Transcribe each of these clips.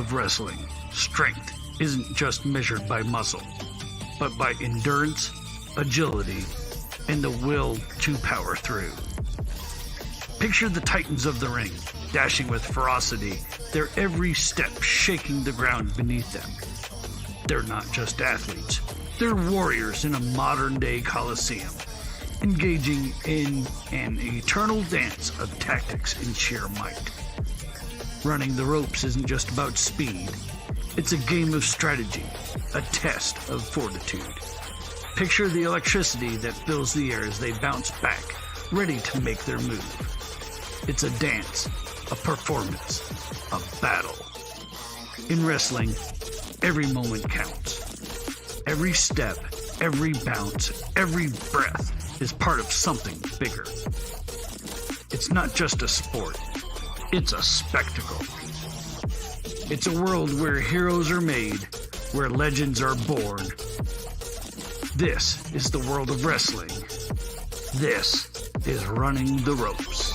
of wrestling, strength isn't just measured by muscle, but by endurance, agility, and the will to power through. Picture the titans of the ring, dashing with ferocity, their every step shaking the ground beneath them. They're not just athletes, they're warriors in a modern-day coliseum, engaging in an eternal dance of tactics and sheer might. Running the ropes isn't just about speed, it's a game of strategy, a test of fortitude. Picture the electricity that fills the air as they bounce back, ready to make their move. It's a dance, a performance, a battle. In wrestling, every moment counts. Every step, every bounce, every breath is part of something bigger. It's not just a sport, it's a spectacle. It's a world where heroes are made, where legends are born. This is the world of wrestling. This is Running the Ropes.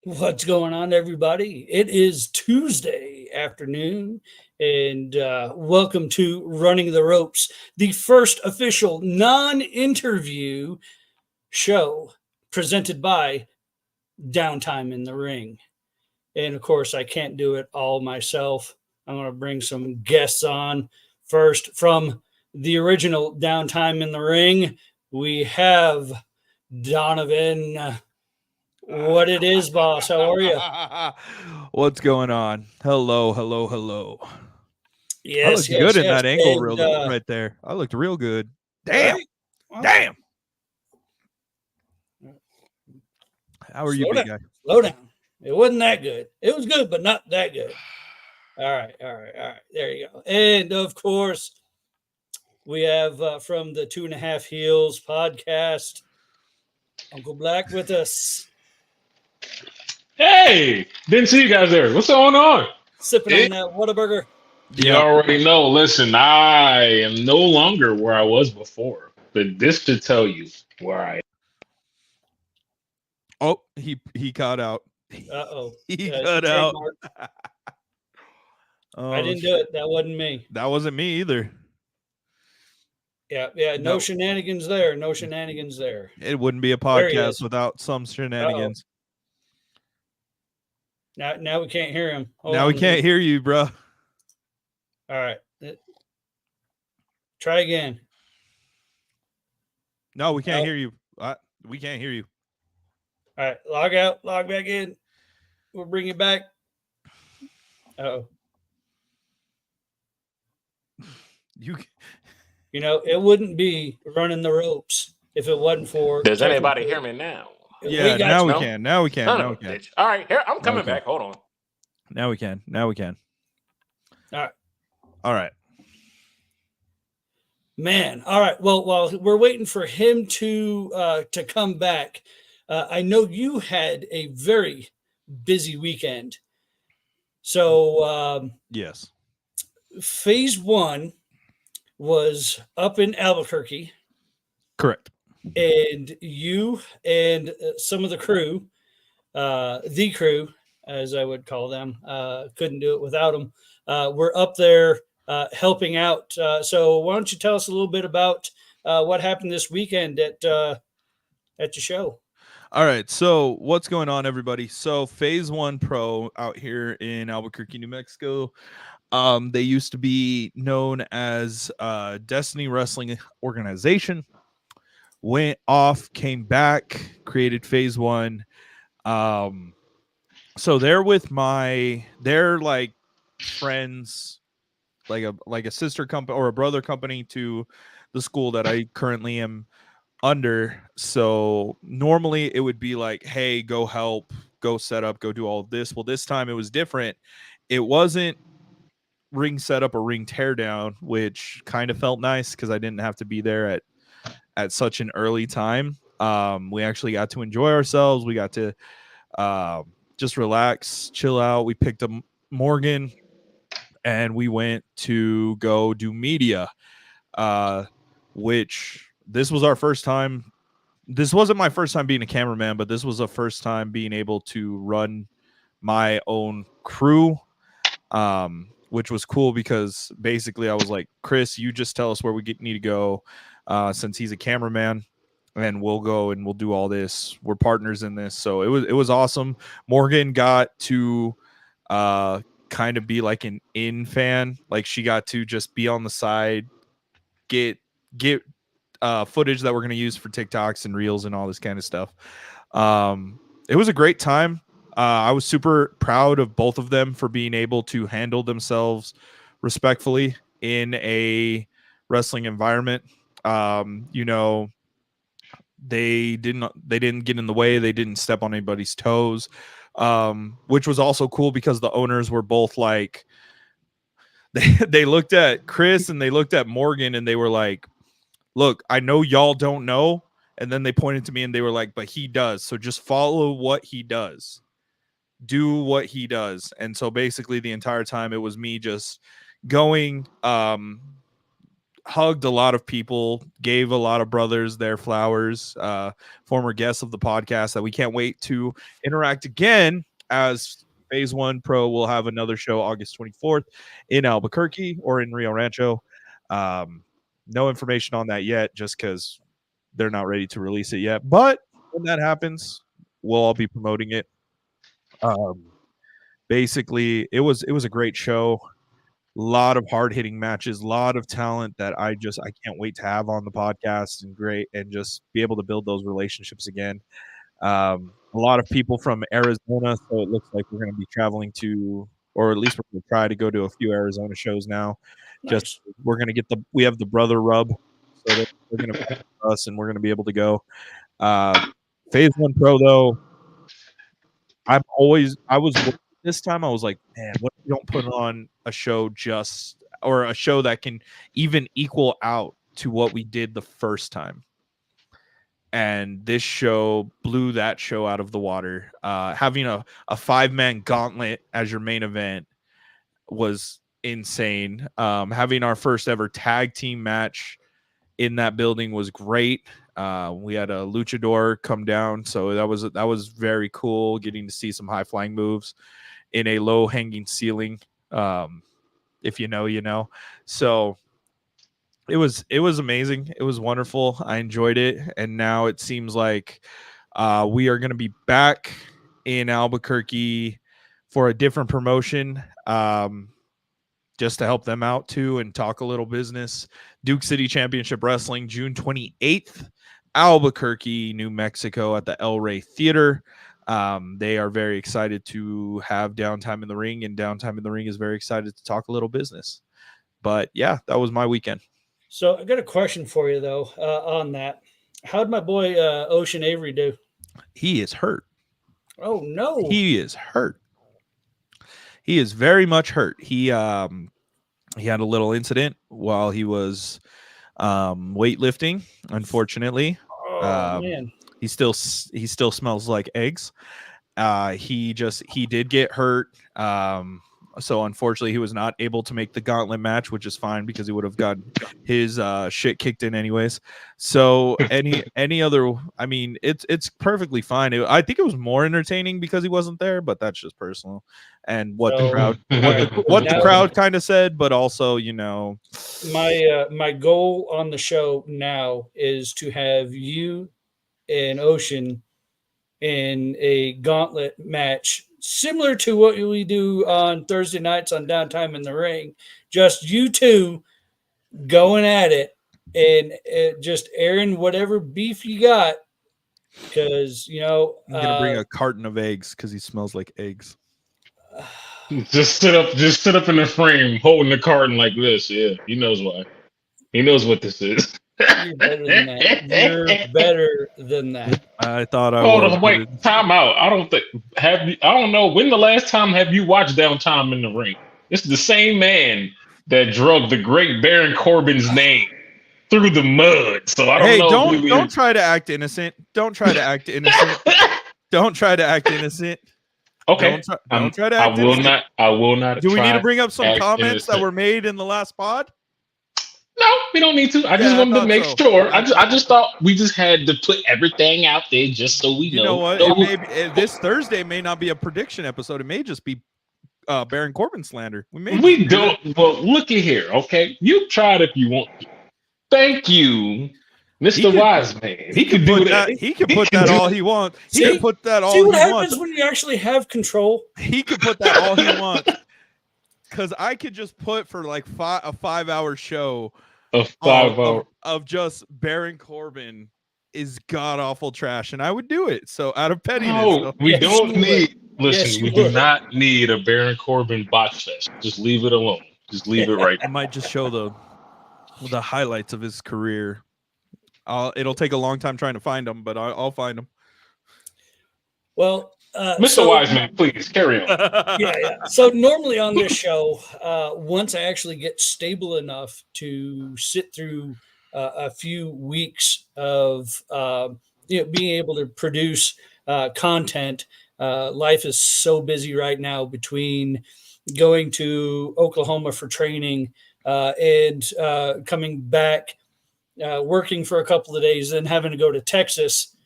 What's going on, everybody? It is Tuesday afternoon, and welcome to Running the Ropes, the first official non-interview show presented by Downtime in the Ring. And of course, I can't do it all myself. I'm going to bring some guests on. First, from the original Downtime in the Ring, we have Donovan. What it is, boss? How are you? What's going on? Hello. Yes, I looked good in that angle and, right there. I looked real good. Damn. Right? Well, Damn. How are you, big guy? Slow down. It wasn't that good. It was good, but not that good. All right. There you go. And of course, we have from the 2.5 Heels podcast, Uncle Black with us. Hey, didn't see you guys there. What's going on? Sipping on that Whataburger. You already know. Listen, I am no longer where I was before, but this should tell you where I am. Oh, he cut out. Uh-oh. He cut out. Oh, I didn't do it. That wasn't me. That wasn't me either. Yeah. No shenanigans there. No shenanigans there. It wouldn't be a podcast without some shenanigans. Now we can't hear him. We can't hear you, bro. All right. Try again. No, we can't hear you. We can't hear you. All right. Log out. Log back in. We'll bring you back. Uh-oh. You know, it wouldn't be Running the Ropes if it wasn't for... Does anybody hear me now? Yeah, now we can. Now we can. All right, here, I'm coming back. Hold on. Now we can. All right. Man. All right. Well, while we're waiting for him to come back, I know you had a very busy weekend. So yes, phase 1 was up in Albuquerque. Correct. And you and some of the crew, as I would call them, couldn't do it without them. We're up there helping out. So why don't you tell us a little bit about what happened this weekend at your show? All right. So what's going on, everybody? So phase 1 Pro out here in Albuquerque, New Mexico. They used to be known as Destiny Wrestling Organization. Went off, came back, created phase 1. So they're like friends, like a sister company or a brother company to the school that I currently am under. So normally it would be like, hey, go help, go set up, go do all of this. Well, this time it was different. It wasn't ring setup or ring teardown, which kind of felt nice because I didn't have to be there at such an early time. We actually got to enjoy ourselves. We got to just relax, chill out. We picked up Morgan and we went to go do media, which this was our first time. This wasn't my first time being a cameraman, but this was the first time being able to run my own crew, which was cool because basically I was like, Chris, you just tell us where we need to go, since he's a cameraman, and we'll go and we'll do all this. We're partners in this. So it was awesome. Morgan got to kind of be like an in fan. Like she got to just be on the side, get footage that we're going to use for TikToks and reels and all this kind of stuff. It was a great time. I was super proud of both of them for being able to handle themselves respectfully in a wrestling environment. You know, they didn't get in the way. They didn't step on anybody's toes, which was also cool because the owners were both like, they looked at Chris and they looked at Morgan and they were like, look, I know y'all don't know. And then they pointed to me and they were like, but he does. So just follow what he does. Do what he does. And so basically the entire time it was me just going, hugged a lot of people, gave a lot of brothers their flowers, former guests of the podcast that we can't wait to interact again, as Phase 1 Pro will have another show August 24th in Albuquerque or in Rio Rancho. No information on that yet, just because they're not ready to release it yet. But when that happens, we'll all be promoting it. Basically, it was a great show. Lot of hard-hitting matches, a lot of talent that I can't wait to have on the podcast, and just be able to build those relationships again. A lot of people from Arizona, so it looks like we're going to be traveling to, or at least we're going to try to go to a few Arizona shows now. Nice. We're going to we have the brother rub, so they're going to pick us, and we're going to be able to go. Phase 1 Pro though, this time I was like, man, what if we don't put on a show or a show that can even equal out to what we did the first time? And this show blew that show out of the water. Having a 5-man gauntlet as your main event was insane. Having our first ever tag team match in that building was great. We had a luchador come down, so that was very cool, getting to see some high flying moves in a low hanging ceiling. If you know, you know. So it was amazing. It was wonderful. I enjoyed it. And now it seems like we are going to be back in Albuquerque for a different promotion, just to help them out too and talk a little business. Duke City Championship Wrestling, June 28th, Albuquerque, New Mexico, at the El Rey Theater. They are very excited to have Downtime in the Ring, and Downtime in the Ring is very excited to talk a little business. But yeah, that was my weekend. So I got a question for you though, on that. How'd my boy Ocean Avery do? He is hurt. Oh no. He is hurt. He is very much hurt. He had a little incident while he was weightlifting, unfortunately. Oh man. He still smells like eggs. He did get hurt. So unfortunately he was not able to make the gauntlet match, which is fine because he would have got his shit kicked in anyways. So any other, I mean, it's perfectly fine. I think it was more entertaining because he wasn't there, but that's just personal. And what the crowd kind of said, but also, you know, my goal on the show now is to have you and Ocean in a gauntlet match similar to what we do on Thursday nights on Downtime in the Ring. Just you two going at it and just airing whatever beef you got. Because, you know, I'm going to bring a carton of eggs because he smells like eggs. Just sit up in the frame holding the carton like this. Yeah, he knows why. He knows what this is. You're better than that. You're better than that. I thought I Hold was. on, wait, time out. I don't know when the last time have you watched Downtime in the Ring? It's the same man that drug the great Baron Corbin's name through the mud. So I don't know. Don't try to act innocent. Don't try to act innocent. Don't try to act innocent. Okay. Don't try to I act will innocent. not. I will not. Do we need try to bring up some act comments that innocent. were made in the last pod? No, we don't need to. I just Yeah, I wanted to thought make so. sure. I just thought we just had to put everything out there just so we You know. know what? So It may be, this Thursday may not be a prediction episode. It may just be Baron Corbin slander. we don't. Well, looky here. Okay, you try it if you want to. Thank you, Mr. Wise Man. He could do that. He can put that all he wants. He See? can put that all See he what happens wants. when you actually have control? He could put that all he wants. Because I could just put for like a 5-hour show A 5 hour. of just Baron Corbin is god awful trash, and I would do it. So out of pettiness, No, we Yes, don't you would. need. Yes, Listen, you we do would. not need a Baron Corbin botch fest. Just leave it alone. Just leave it right. I might just show the highlights of his career. It'll take a long time trying to find them, but I'll find them. Well, Mr. Wiseman, please carry on. yeah. So normally on this show, once I actually get stable enough to sit through a few weeks of being able to produce content, life is so busy right now between going to Oklahoma for training and coming back, working for a couple of days, then having to go to Texas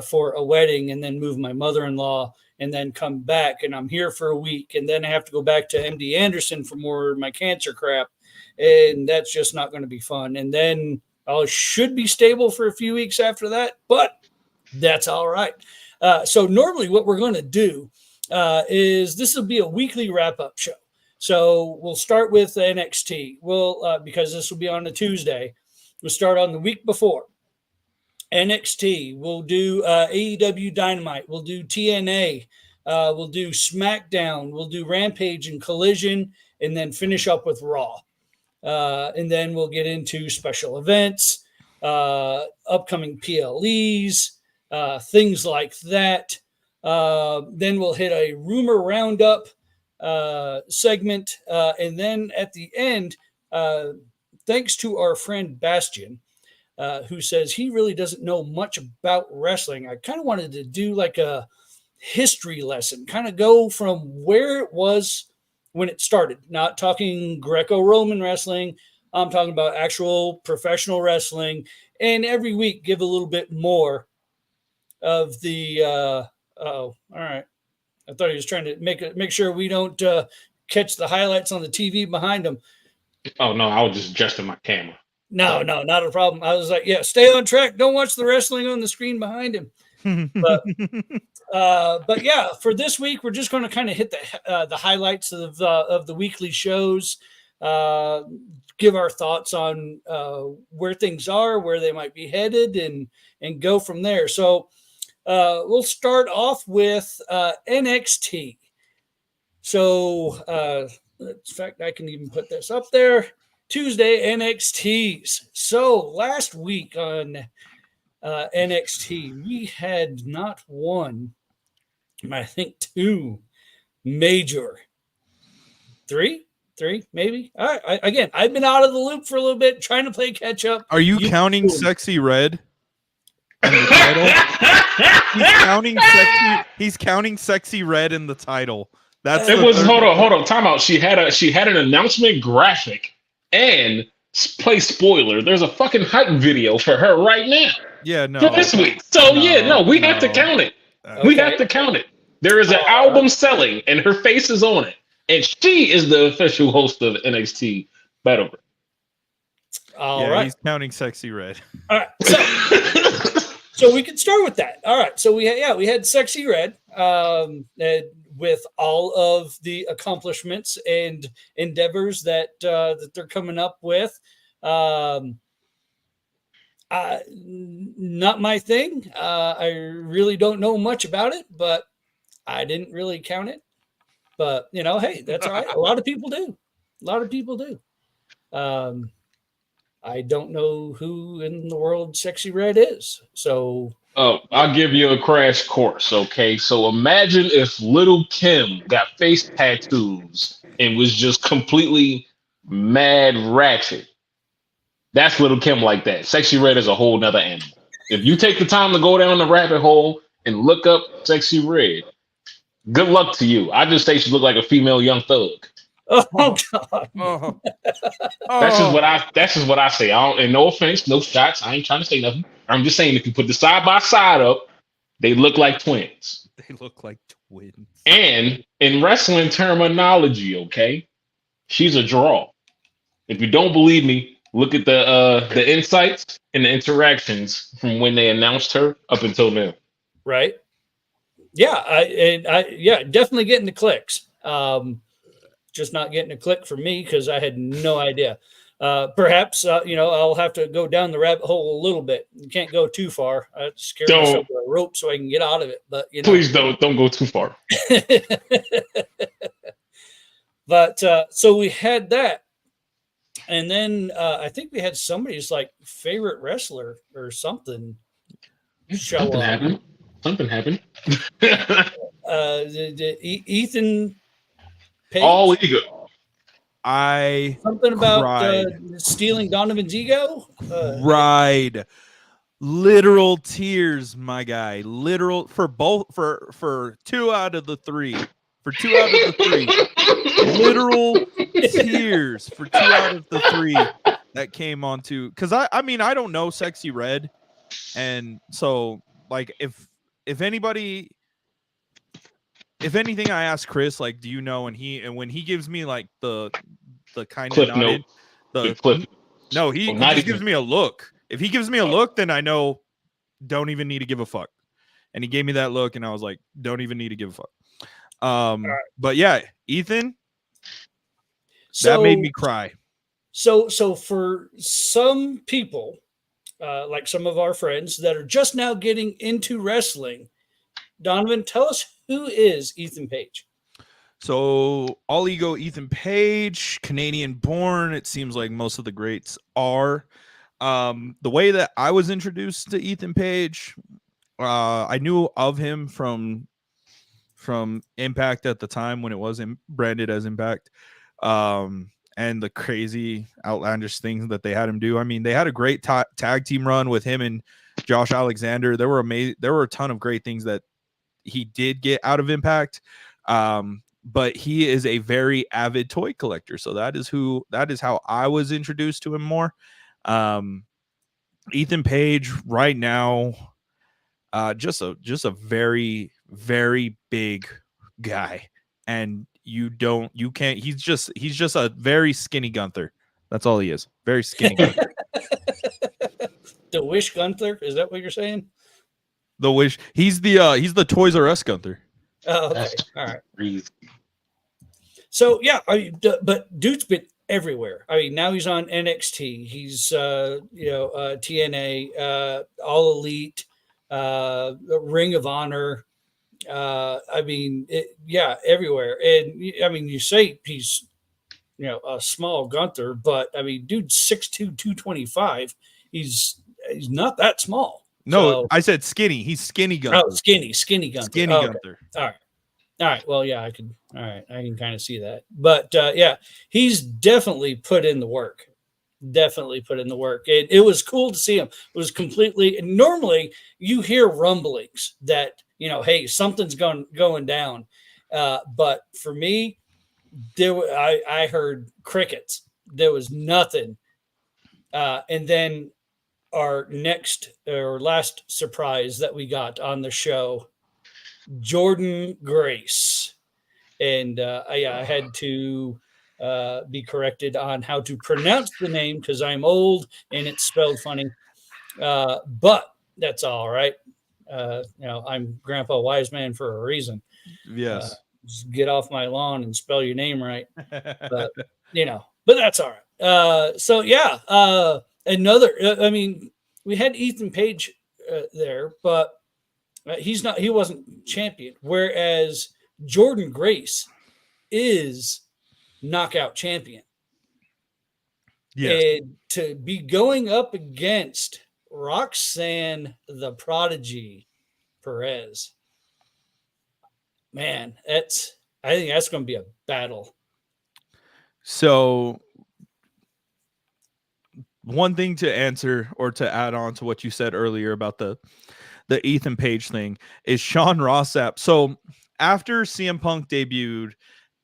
for a wedding and then move my mother-in-law and then come back. And I'm here for a week. And then I have to go back to MD Anderson for more of my cancer crap. And that's just not going to be fun. And then I should be stable for a few weeks after that, but that's all right. So normally what we're going to do is this will be a weekly wrap-up show. So we'll start with NXT. Because this will be on a Tuesday, we'll start on the week before. NXT, we'll do AEW Dynamite, we'll do TNA, we'll do SmackDown, we'll do Rampage and Collision, and then finish up with Raw. And then we'll get into special events, upcoming PLEs, things like that. Then we'll hit a rumor roundup segment. And then at the end, thanks to our friend Bastion, who says he really doesn't know much about wrestling, I kind of wanted to do like a history lesson, kind of go from where it was when it started. Not talking Greco-Roman wrestling. I'm talking about actual professional wrestling. And every week give a little bit more of the all right. I thought he was trying to make sure we don't catch the highlights on the TV behind him. Oh no, I was just adjusting my camera. No, not a problem. I was like, yeah, stay on track. Don't watch the wrestling on the screen behind him. But yeah, for this week, we're just going to kind of hit the highlights of the weekly shows, give our thoughts on where things are, where they might be headed, and go from there. So we'll start off with NXT. So in fact, I can even put this up there. Tuesday NXTs. So last week on NXT, we had not one, I think two major, three maybe. All right. Again, I've been out of the loop for a little bit, trying to play catch up. Are you counting Sexy Red in the title? He's counting Sexy Red in the title. That's hold on. Time out. She had an announcement graphic and play spoiler. There's a fucking hype video for her right now. Yeah, no. For this week. So we have to count it. Okay. We have to count it. There is an album selling and her face is on it. And she is the official host of NXT Battleground. All right. He's counting Sexy Red. All right. So we can start with that. All right. So we had Sexy Red with all of the accomplishments and endeavors that they're coming up with. Not my thing. I really don't know much about it, but I didn't really count it. But, hey, that's all right. A lot of people do. I don't know who in the world Sexy Red is. So I'll give you a crash course, okay? So imagine if Little Kim got face tattoos and was just completely mad ratchet. That's Little Kim like that. Sexy Red is a whole nother animal. If you take the time to go down the rabbit hole and look up Sexy Red, Good luck to you. I just say she looked like a female Young Thug. Oh God. Oh, That's just what I say. I don't, and no offense, no shots. I ain't trying to say nothing. I'm just saying if you put the side by side up, they look like twins. they look like twins. And in wrestling terminology, okay, she's a draw. If you don't believe me, look at the insights and the interactions from when they announced her up until now. Right. Yeah. Yeah, definitely getting the clicks. Just not getting a click from me because I had no idea. Perhaps I'll have to go down the rabbit hole a little bit. You can't go too far. I scare myself with a rope so I can get out of it. But please don't go too far. But so we had that, and then I think we had somebody's like favorite wrestler or something show Something up. happened. Something happened. Ethan Page? All ego. Something about cried. stealing Donovan's ego? Right. Literal tears, my guy. Literal for 2 out of the 3. For 2 out of the 3. Literal tears for 2 out of the 3 that came onto, because I mean I don't know Sexy Red, and so like if anything I ask Chris, like, do you know, and when he gives me like the kind Cliff of note. the Cliff. no, he just gives me a look. If he gives me a look, then I know don't even need to give a fuck. And he gave me that look, and I was like, don't even need to give a fuck. Right. But yeah, Ethan, that made me cry. So for some people, like some of our friends that are just now getting into wrestling, Donovan, tell us who is Ethan Page? So All Ego Ethan Page, Canadian born. It seems like most of the greats are. The way that I was introduced to Ethan Page, I knew of him from Impact at the time when it was branded as Impact, and the crazy outlandish things that they had him do. I mean, they had a great tag team run with him and Josh Alexander. There were a ton of great things that he did get out of Impact. But he is a very avid toy collector. So that is how I was introduced to him more. Ethan Page right now, just a very, very big guy. And he's just a very skinny Gunther. That's all he is. Very skinny Gunther. The Wish Gunther? Is that what you're saying? The Wish. He's the Toys R Us Gunther. Oh, okay. All right. So yeah, but dude's been everywhere. I mean, now he's on NXT. He's TNA, All Elite, Ring of Honor. I mean, everywhere. And I mean, you say he's a small Gunther, but I mean, dude's 6'2", 225. He's not that small. No, so, I said skinny. He's skinny Gunther. Oh, skinny Gunther. Skinny Gunther. Okay. All right. Well, yeah, I can kind of see that. But yeah, he's definitely put in the work. It was cool to see him. It was completely. Normally, you hear rumblings that hey, something's going down. But for me, I heard crickets. There was nothing. And then our last surprise that we got on the show, Jordynne Grace. And I had to be corrected on how to pronounce the name because I'm old and it's spelled funny. But that's all right. I'm Grandpa Wiseman for a reason. Yes. Just get off my lawn and spell your name right. But that's all right. So yeah, I mean, we had Ethan Page there, but he wasn't champion. Whereas Jordynne Grace is knockout champion. Yes. And to be going up against Roxanne the Prodigy Perez, man, I think that's going to be a battle. So one thing to answer or to add on to what you said earlier about the Ethan Page thing is Sean Ross Sapp. So after CM Punk debuted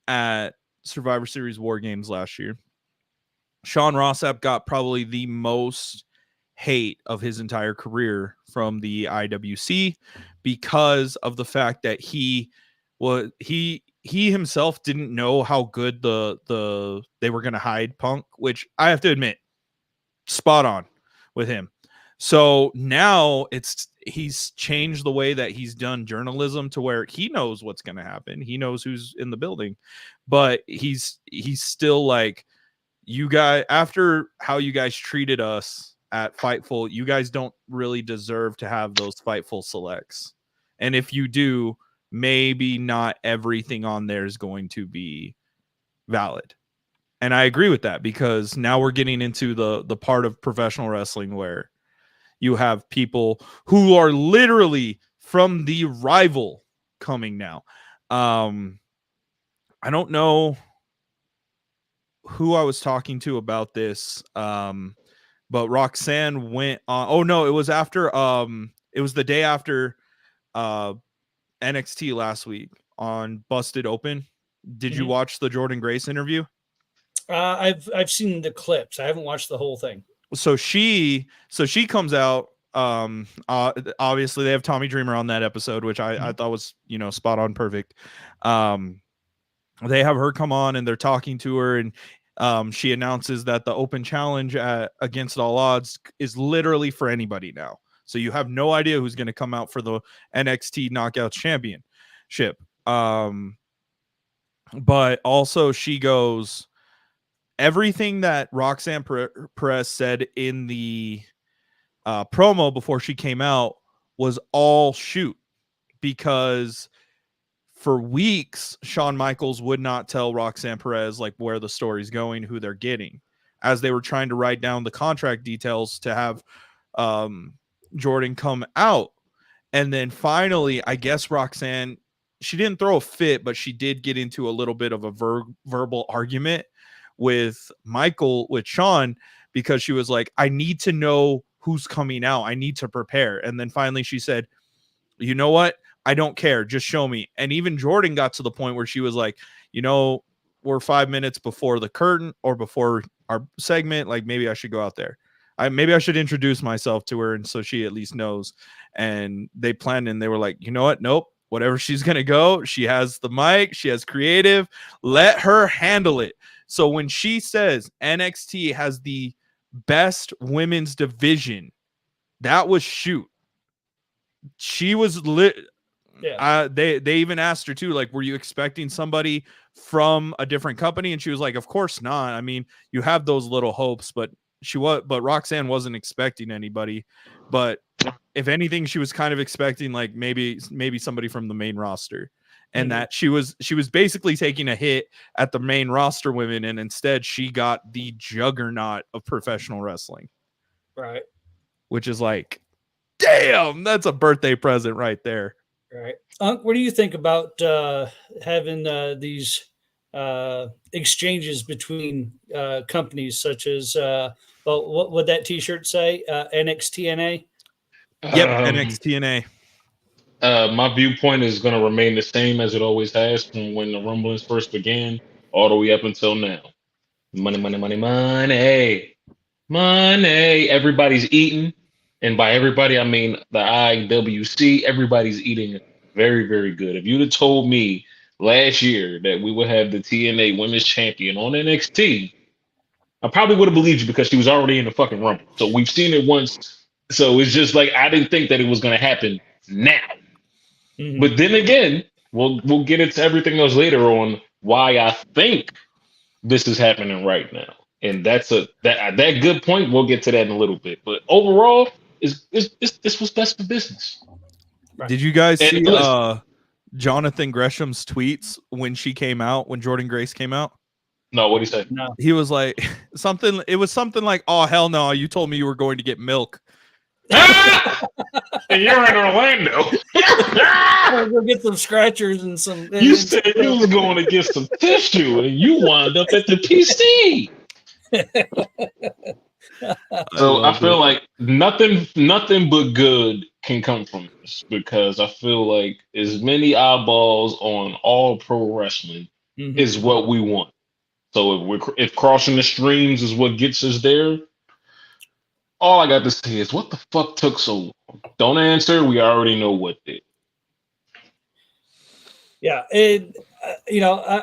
at Survivor Series War Games last year, Sean Ross Sapp got probably the most hate of his entire career from the IWC because of the fact that he himself didn't know how good they were going to hide Punk, which I have to admit, spot on with him. So now he's changed the way that he's done journalism to where he knows what's going to happen. He knows who's in the building, but he's still like, you guys, after how you guys treated us at Fightful, you guys don't really deserve to have those Fightful selects. And if you do, maybe not everything on there is going to be valid. And I agree with that, because now we're getting into the part of professional wrestling where you have people who are literally from the rival coming now. I don't know who I was talking to about this, but Roxanne went on. Oh no, it was after. It was the day after NXT last week on Busted Open. Did you watch the Jordynne Grace interview? I've seen the clips. I haven't watched the whole thing. So she comes out. Obviously they have Tommy Dreamer on that episode, which I thought was, spot on, perfect. They have her come on and they're talking to her, and she announces that the open challenge Against All Odds is literally for anybody now. So you have no idea who's going to come out for the NXT Knockouts Championship. But also she goes, everything that Roxanne Perez said in the promo before she came out was all shoot, because for weeks Shawn Michaels would not tell Roxanne Perez like where the story's going, who they're getting, as they were trying to write down the contract details to have Jordynne come out. And then finally, I guess Roxanne, she didn't throw a fit, but she did get into a little bit of a verbal argument with Shawn, because she was like, I need to know who's coming out. I need to prepare. And then finally she said, you know what? I don't care. Just show me. And even Jordynne got to the point where she was like, we're 5 minutes before the curtain or before our segment. Like, maybe I should go out there. Maybe I should introduce myself to her, and so she at least knows. And they planned, and they were like, you know what? Nope. Whatever she's going to go, she has the mic. She has creative. Let her handle it. So when she says NXT has the best women's division, that was shoot. She was lit. Yeah. They even asked her too, like, were you expecting somebody from a different company? And she was like, of course not. I mean, you have those little hopes, but Roxanne wasn't expecting anybody. But if anything, she was kind of expecting like maybe somebody from the main roster. And that she was basically taking a hit at the main roster women, and instead she got the juggernaut of professional wrestling. Right. Which is like, damn, that's a birthday present right there. Right. Unc, what do you think about having these exchanges between companies such as, what would that t-shirt say? NXTNA? Yep, NXTNA. My viewpoint is going to remain the same as it always has from when the rumblings first began all the way up until now. Money, money, money, money. Money. Everybody's eating. And by everybody, I mean the IWC. Everybody's eating very, very good. If you'd have told me last year that we would have the TNA Women's Champion on NXT, I probably would have believed you, because she was already in the fucking Rumble. So we've seen it once. So it's just like, I didn't think that it was going to happen now. Mm-hmm. But then again, we'll get into everything else later on why I think this is happening right now. And that's that good point. We'll get to that in a little bit. But overall, this was best for business. Right. Did you guys see Jonathan Gresham's tweets when she came out, when Jordynne Grace came out? No, what did he say? No. He was like something. It was something like, "Oh hell no! You told me you were going to get milk." And you're in Orlando. Go get some scratchers and some. You said you was going to get some tissue, and you wound up at the PC. So I loved feel it. like nothing but good can come from this because I feel like as many eyeballs on all pro wrestling Mhm. is what we want. So if crossing the streams is what gets us there, all I got to say is what the fuck took so long? Don't answer. We already know what did. Yeah, and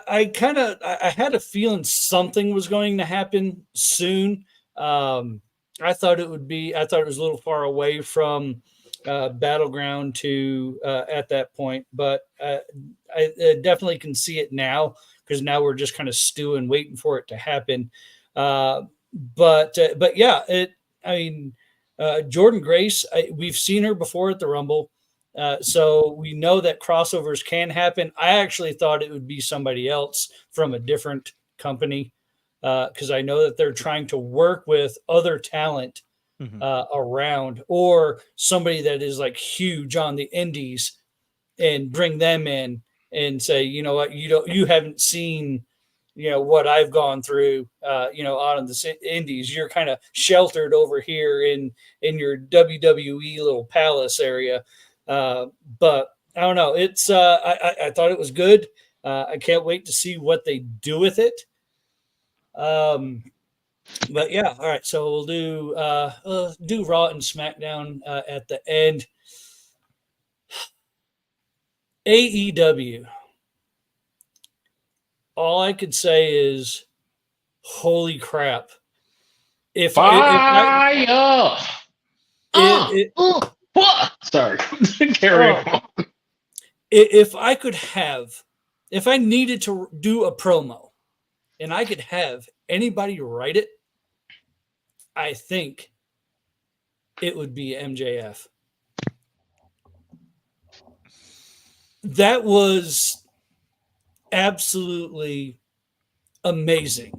I kind of I had a feeling something was going to happen soon. I thought it would be. I thought it was a little far away from Battleground to at that point, but I definitely can see it now because now we're just kind of stewing, waiting for it to happen. Uh, but yeah, it. I mean, Jordan Grace. We've seen her before at the Rumble. So we know that crossovers can happen. I actually thought it would be somebody else from a different company because I know that they're trying to work with other talent Mhm. around or somebody that is like huge on the indies and bring them in and say, you know what, you haven't seen, what I've gone through, out in the indies. You're kind of sheltered over here in your WWE little palace area. But I don't know. It's I thought it was good. I can't wait to see what they do with it. But yeah, all right. So we'll do Raw and SmackDown at the end. AEW. All I could say is, holy crap! If I Fire! What? Sorry. Carry oh, on. if I could have, if I needed to do a promo, and I could have anybody write it, I think it would be MJF. That was absolutely amazing.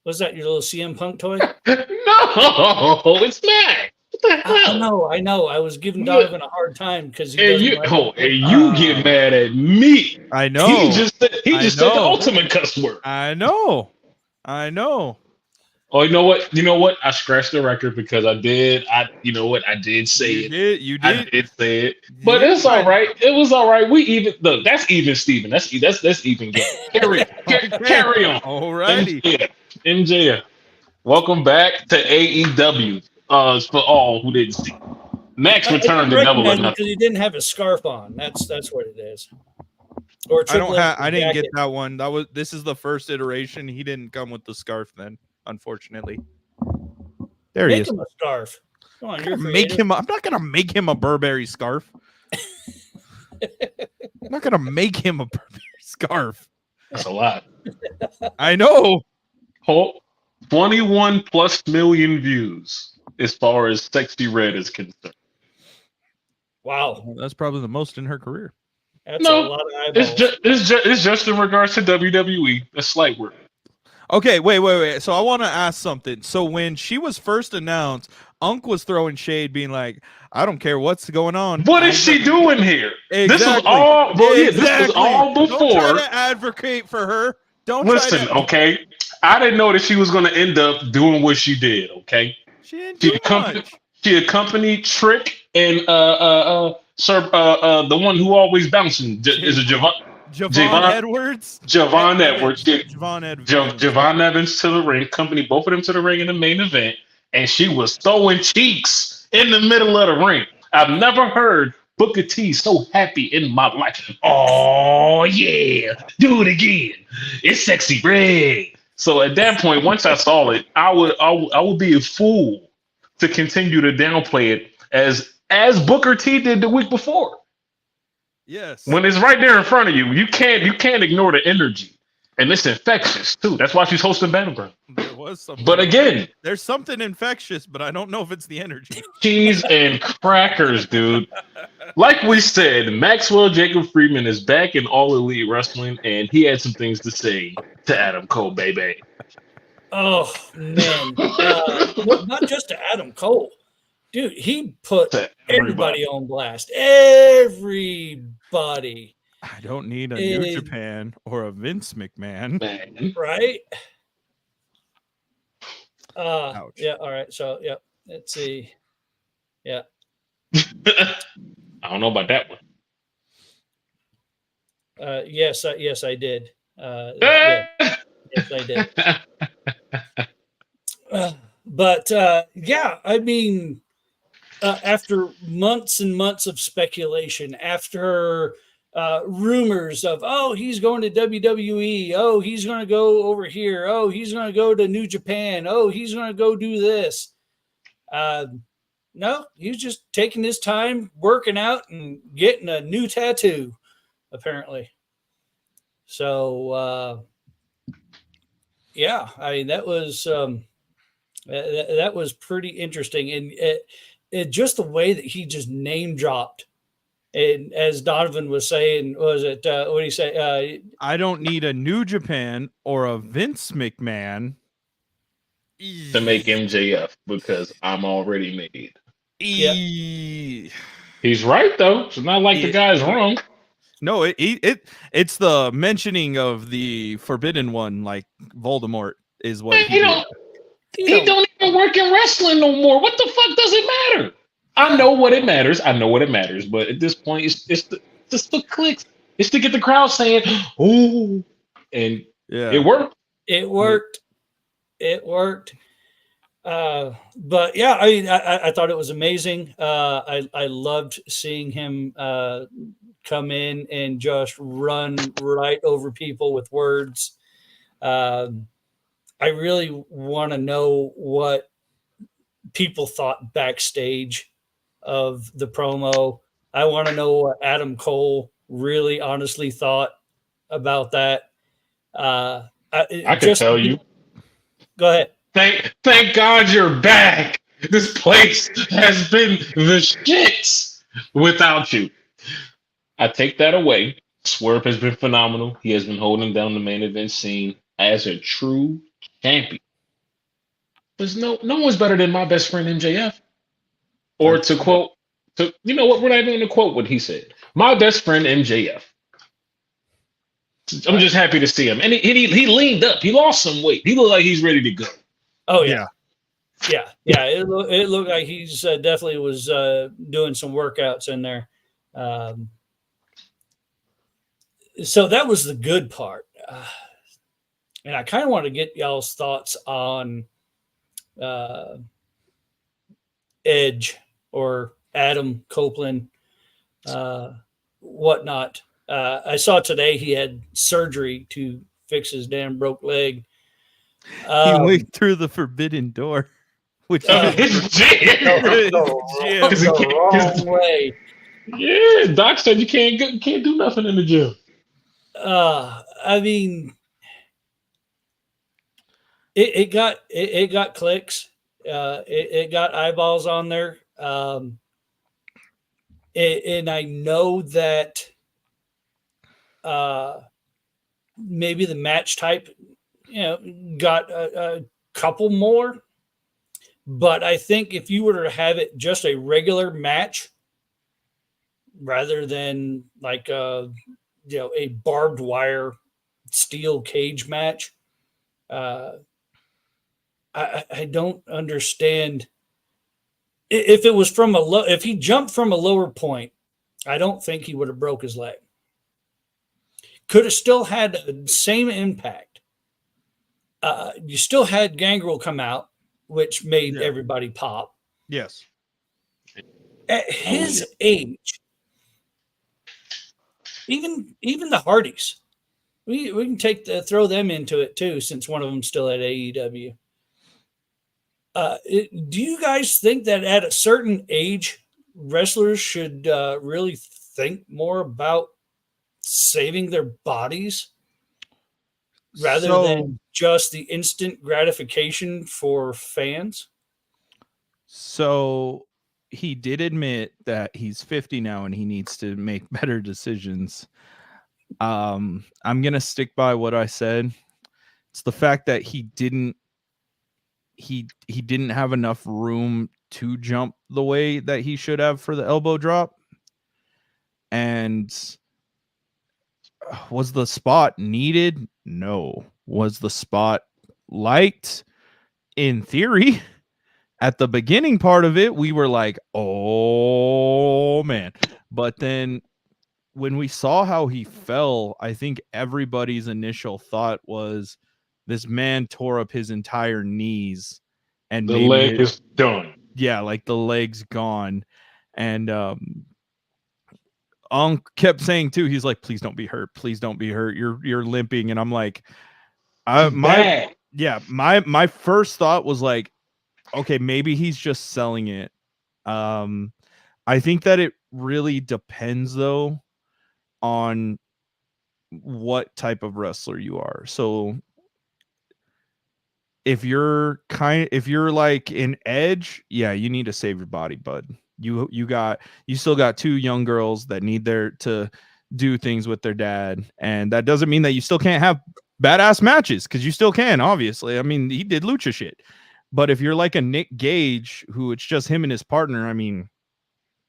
Was that your little CM Punk toy? No, it's not. What the hell? I know. I was giving Yeah. Donovan a hard time because he doesn't like And it. you get mad at me. I know. He just said the know. ultimate cuss word. I know. Oh, you know what? You know what? I scratched the record because I did. You know what? I did say it. You I did. did say it. But it's all right. It was all right. We even look. That's even, Steven. That's even game. Carry on. Alrighty. MJF. Welcome back to AEW. For all who didn't see, Max returned to Double or Nothing because he didn't have a scarf on. That's what it is. Or I didn't get that one. This is the first iteration. He didn't come with the scarf then, unfortunately. There he is. Make him a scarf. Come on, I'm not gonna make him a Burberry scarf. I'm not gonna make him a Burberry scarf. That's a lot. I know. 21 plus million views as far as Sexy Red is concerned. Wow, well, that's probably the most in her career. That's a lot of eyeballs. It's just in regards to WWE. A slight word. Okay, wait. So I want to ask something. So when she was first announced, Unk was throwing shade, being like, "I don't care what's going on. What is she doing here? Exactly. This was all. This was all before. Don't try to advocate for her. Don't listen. Okay, I didn't know that she was going to end up doing what she did. Okay, she didn't do much. She accompanied Trick and the one who always bouncing is it Javon Edwards. Javon Edwards. Javon Edwards. Javon Evans to the ring. Accompanied both of them to the ring in the main event, and she was throwing cheeks in the middle of the ring. I've never heard Booker T so happy in my life. Oh yeah, do it again. It's Sexy Red. So at that point, once I saw it, I would be a fool to continue to downplay it as Booker T did the week before. Yes. When it's right there in front of you, you can't ignore the energy. And it's infectious too. That's why she's hosting Battleground. There was something. But again, there's something infectious, but I don't know if it's the energy. Cheese and crackers, dude. Like we said, Maxwell Jacob Friedman is back in All Elite Wrestling, and he had some things to say to Adam Cole, baby. Oh man, not just to Adam Cole, dude. He put everybody on blast. Everybody. I don't need a New Japan or a Vince McMahon, right? Ouch. Yeah. All right. So, yeah. Let's see. Yeah. I don't know about that one. Yes. Yes, I did. Yeah. Yes, I did. But yeah, I mean, after months and months of speculation, after rumors of, oh, he's going to WWE, oh, he's going to go over here, oh, he's going to go to New Japan, oh, he's going to go do this. No, he was just taking his time, working out, and getting a new tattoo, apparently. So, yeah, I mean, that was that was pretty interesting, and it just the way that he just name dropped, and as Donovan was saying, was it what did he say? I don't need a New Japan or a Vince McMahon To make MJF because I'm already made. Yeah. He's right though. It's not like the guy's wrong. No, it's the mentioning of the Forbidden One, like Voldemort, is what He don't even work in wrestling no more. What the fuck does it matter? I know what it matters. But at this point, it's just the clicks. It's to get the crowd saying, "Oh," and Yeah. it worked. It worked. It worked. But yeah, I mean, I thought it was amazing. I loved seeing him come in and just run right over people with words. I really want to know what people thought backstage of the promo. I want to know what Adam Cole really honestly thought about that. I can tell you. Go ahead. Thank God you're back. This place has been the shits without you. I take that away. Swerve has been phenomenal. He has been holding down the main event scene as a true champion. There's no one's better than my best friend MJF. Or to quote, you know what? We're not even going to quote what he said. My best friend MJF. I'm just happy to see him, and he leaned up. He lost some weight. He looked like he's ready to go. Oh yeah. It looked like he's definitely was doing some workouts in there. So that was the good part, and I kind of want to get y'all's thoughts on Edge or Adam Copeland, whatnot. I saw today he had surgery to fix his damn broke leg. He went through the forbidden door, which the wrong way. Yeah, Doc said you can't do nothing in the gym. I mean, it got clicks. It got eyeballs on there. And I know that maybe the match type, got a couple more. But I think if you were to have it just a regular match rather than like a barbed wire steel cage match, I don't understand. If it was from if he jumped from a lower point, I don't think he would have broke his leg. Could have still had the same impact. You still had Gangrel come out, which made everybody pop. Yes. At his age, even the Hardys, we can throw them into it too, since one of them's still at AEW. Do you guys think that at a certain age, wrestlers should really think more about saving their bodies rather than just the instant gratification for fans? So he did admit that he's 50 now and he needs to make better decisions. I'm going to stick by what I said. It's the fact that he didn't have enough room to jump the way that he should have for the elbow drop. And was the spot needed? No. Was the spot liked? in theory, at the beginning part of it, we were like, oh man. But then when we saw how he fell, I think everybody's initial thought was this man tore up his entire knees and The maybe leg is done. yeah, like the leg's gone. And Unk kept saying too, he's like, please don't be hurt. Please don't be hurt. You're limping. And I'm like, my first thought was like, okay, maybe he's just selling it. I think that it really depends though on what type of wrestler you are. So if you're like an Edge, yeah, you need to save your body, bud. You still got two young girls that need to do things with their dad, and that doesn't mean that you still can't have badass matches, because you still can, obviously. I mean, he did lucha shit. But if you're like a Nick Gage, who it's just him and his partner, I mean,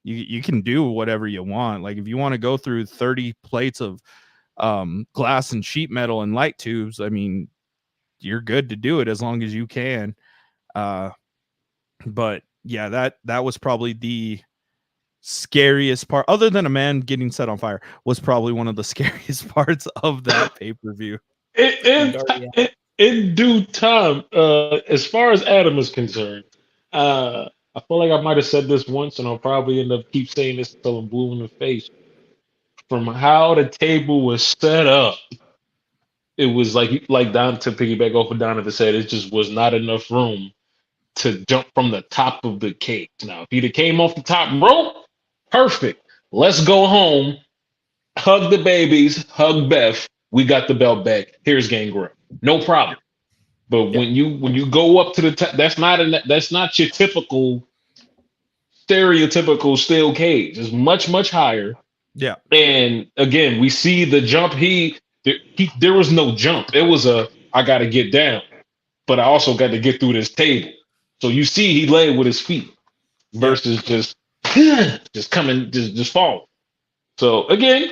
you can do whatever you want. Like if you want to go through 30 plates of glass and sheet metal and light tubes, I mean, you're good to do it as long as you can. But yeah, that was probably the scariest part, other than a man getting set on fire, was probably one of the scariest parts of that pay-per-view. In due time, as far as Adam is concerned, I feel like I might have said this once, and I'll probably end up keep saying this until I'm blue in the face. From how the table was set up, it was like Don, to piggyback off what Donovan said, it just was not enough room to jump from the top of the cage. Now, if he'd have came off the top rope, perfect. Let's go home, hug the babies, hug Beth. We got the belt back. Here's Gangrel. No problem. But when you go up to the top, that's not your typical stereotypical steel cage. It's much higher. Yeah. And again, we see the jump. There was no jump. It was I got to get down, but I also got to get through this table. So you see, he laid with his feet versus just coming, just falling. So again,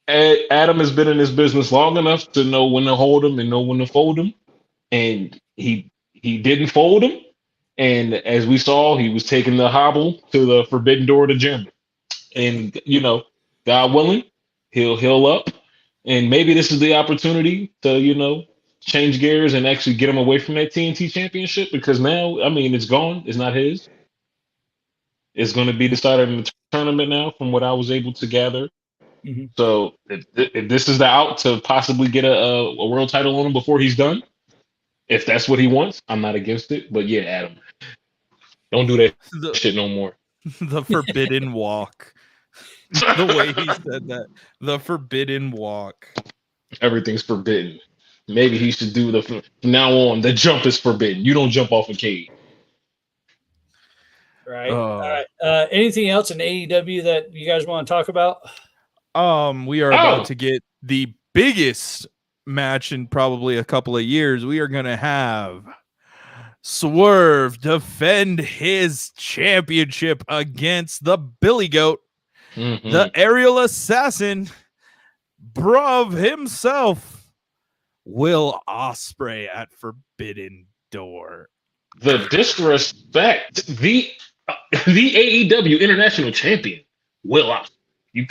Adam has been in this business long enough to know when to hold him and know when to fold him. And he didn't fold him. And as we saw, he was taking the hobble to the Forbidden Door to gym. And, God willing, he'll heal up. And maybe this is the opportunity to, change gears and actually get him away from that TNT championship, because now, I mean, it's gone. It's not his. It's going to be decided in the tournament now, from what I was able to gather. Mm-hmm. So if this is the out to possibly get a world title on him before he's done, if that's what he wants, I'm not against it. But yeah, Adam, don't do that shit no more. The forbidden walk. The way he said that. The forbidden walk. Everything's forbidden. Maybe he should do from now on, the jump is forbidden. You don't jump off a cage. Right. All right. Anything else in AEW that you guys want to talk about? We are about to get the biggest match in probably a couple of years. We are going to have Swerve defend his championship against the Billy Goat, the aerial assassin, bruv himself, Will Ospreay at Forbidden Door. The disrespect, the AEW International Champion, Will Ospreay. You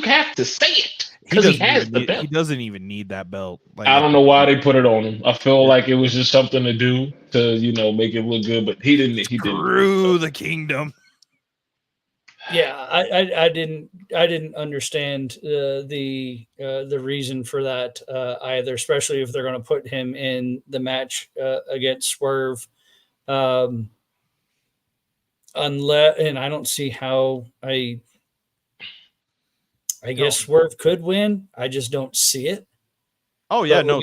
have to say it, because he has the belt. He doesn't even need that belt. Like, I don't know why they put it on him. I feel like it was just something to do to make it look good, but he didn't. Screw the kingdom. Yeah, I didn't understand the reason for that either, especially if they're going to put him in the match against Swerve. Unless, and I don't see how I guess Swerve could win. I just don't see it. Oh yeah, no,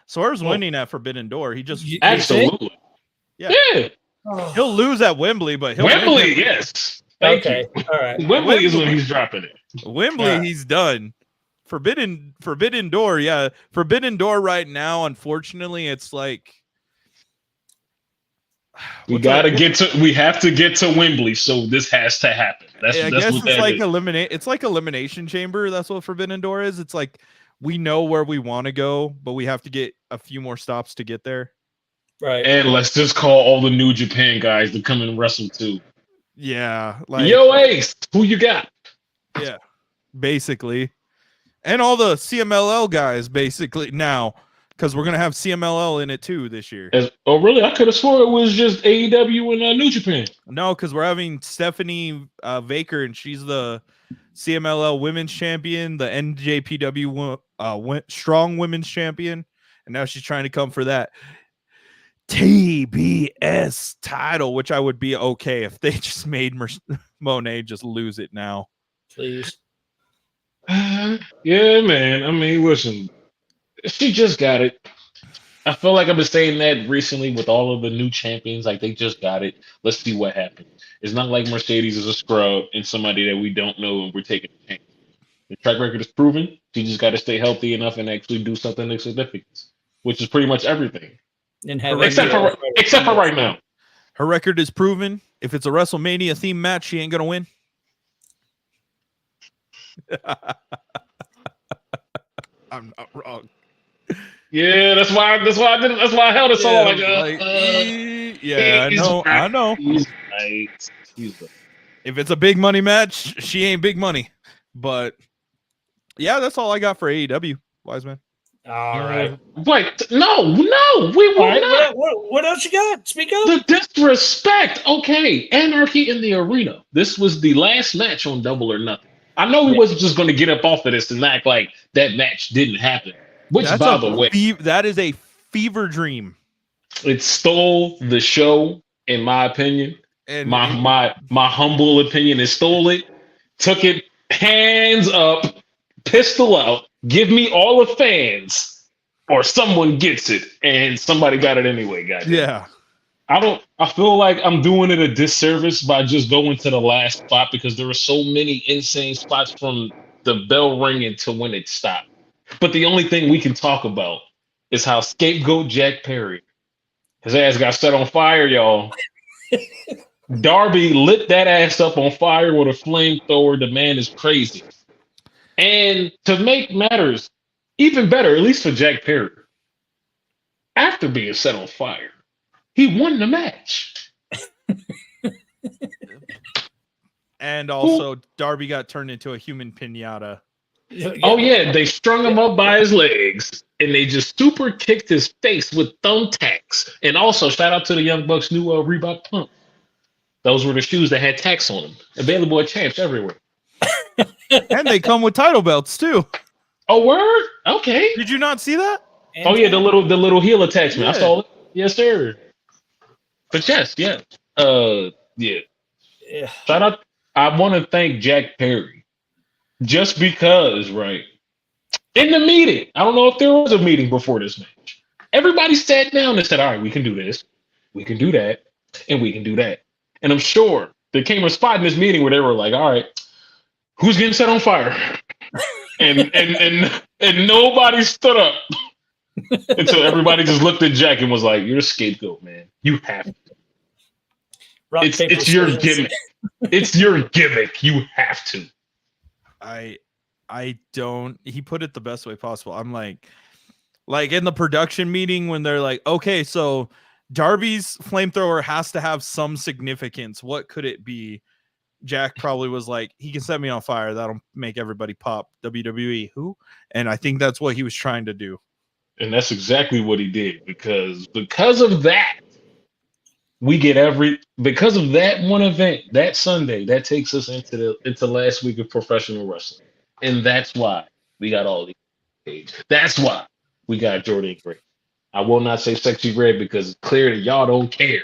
Swerve's winning at Forbidden Door. He just absolutely. Yeah. He'll lose at Wembley, but he'll Wembley, yes. Thank you. All right. Wembley is when he's dropping it. Wembley, he's done. Forbidden Door, yeah. Forbidden Door right now, unfortunately, it's like we have to get to Wembley, so this has to happen. I guess it's like it's like Elimination Chamber. That's what Forbidden Door is. It's like we know where we want to go, but we have to get a few more stops to get there. Right. And let's just call all the New Japan guys to come and wrestle too. Yeah, like Yo, Ace, who you got? yeah, basically, and all the CMLL guys basically now because we're gonna have CMLL in it too this year. Oh, really? I could have swore it was just AEW and New Japan. No, because we're having Stephanie Vaker, and she's the CMLL Women's Champion, the NJPW Strong Women's Champion, and now she's trying to come for that TBS title, which I would be okay if they just made Monet just lose it now. Please. Yeah, man. I mean, listen, she just got it. I feel like I've been saying that recently with all of the new champions. Like, they just got it. Let's see what happens. It's not like Mercedes is a scrub and somebody that we don't know and we're taking a chance. The track record is proven. She just got to stay healthy enough and actually do something of significance, which is pretty much everything. And have Except for right now. Her record is proven. If it's a WrestleMania themed match, she ain't gonna win. I'm not wrong. Yeah, that's why I did it. That's why I held it so long. Yeah, I know. He's right. If it's a big money match, she ain't big money. But yeah, that's all I got for AEW, Wiseman. All right. Wait, no, we will All right, not. what else you got? Speak up. The disrespect. Okay, Anarchy in the Arena. This was the last match on Double or Nothing. I know we wasn't just going to get up off of this and act like that match didn't happen. Which, by the way, that is a fever dream. It stole the show, in my opinion. And my humble opinion, it stole it, took it hands up, pistol out. Give me all the fans, or someone gets it, and somebody got it anyway, guys. Yeah. I feel like I'm doing it a disservice by just going to the last spot because there are so many insane spots from the bell ringing to when it stopped. But the only thing we can talk about is how scapegoat Jack Perry, his ass got set on fire, y'all. Darby lit that ass up on fire with a flamethrower. The man is crazy. And to make matters even better, at least for Jack Perry, after being set on fire, he won the match. And also, Darby got turned into a human piñata. Oh, yeah. They strung him up by his legs, and they just super kicked his face with thumbtacks. And also, shout out to the Young Bucks' new Reebok pump. Those were the shoes that had tacks on them. Available at Champs everywhere. And they come with title belts, too. Oh, word? Okay. Did you not see that? Oh, yeah, the little heel attachment. Yeah. I saw it. Yes, sir. But yes, yeah. Yeah. Shout out. I want to thank Jack Perry. Just because, right? In the meeting, I don't know if there was a meeting before this match. Everybody sat down and said, all right, we can do this, we can do that, and we can do that. And I'm sure there came a spot in this meeting where they were like, all right, who's getting set on fire? and nobody stood up until everybody just looked at Jack and was like, you're a scapegoat, man. You have to. It's your gimmick. It's your gimmick. You have to. I don't. He put it the best way possible. I'm like in the production meeting when they're like, okay, so Darby's flamethrower has to have some significance. What could it be? Jack probably was like, he can set me on fire. That'll make everybody pop. WWE, who? And I think that's what he was trying to do. And that's exactly what he did because of that, we get because of that one event, that Sunday, that takes us into last week of professional wrestling. And that's why we got all these. That's why we got Jordan Gray. I will not say Sexy Red because it's clear that y'all don't care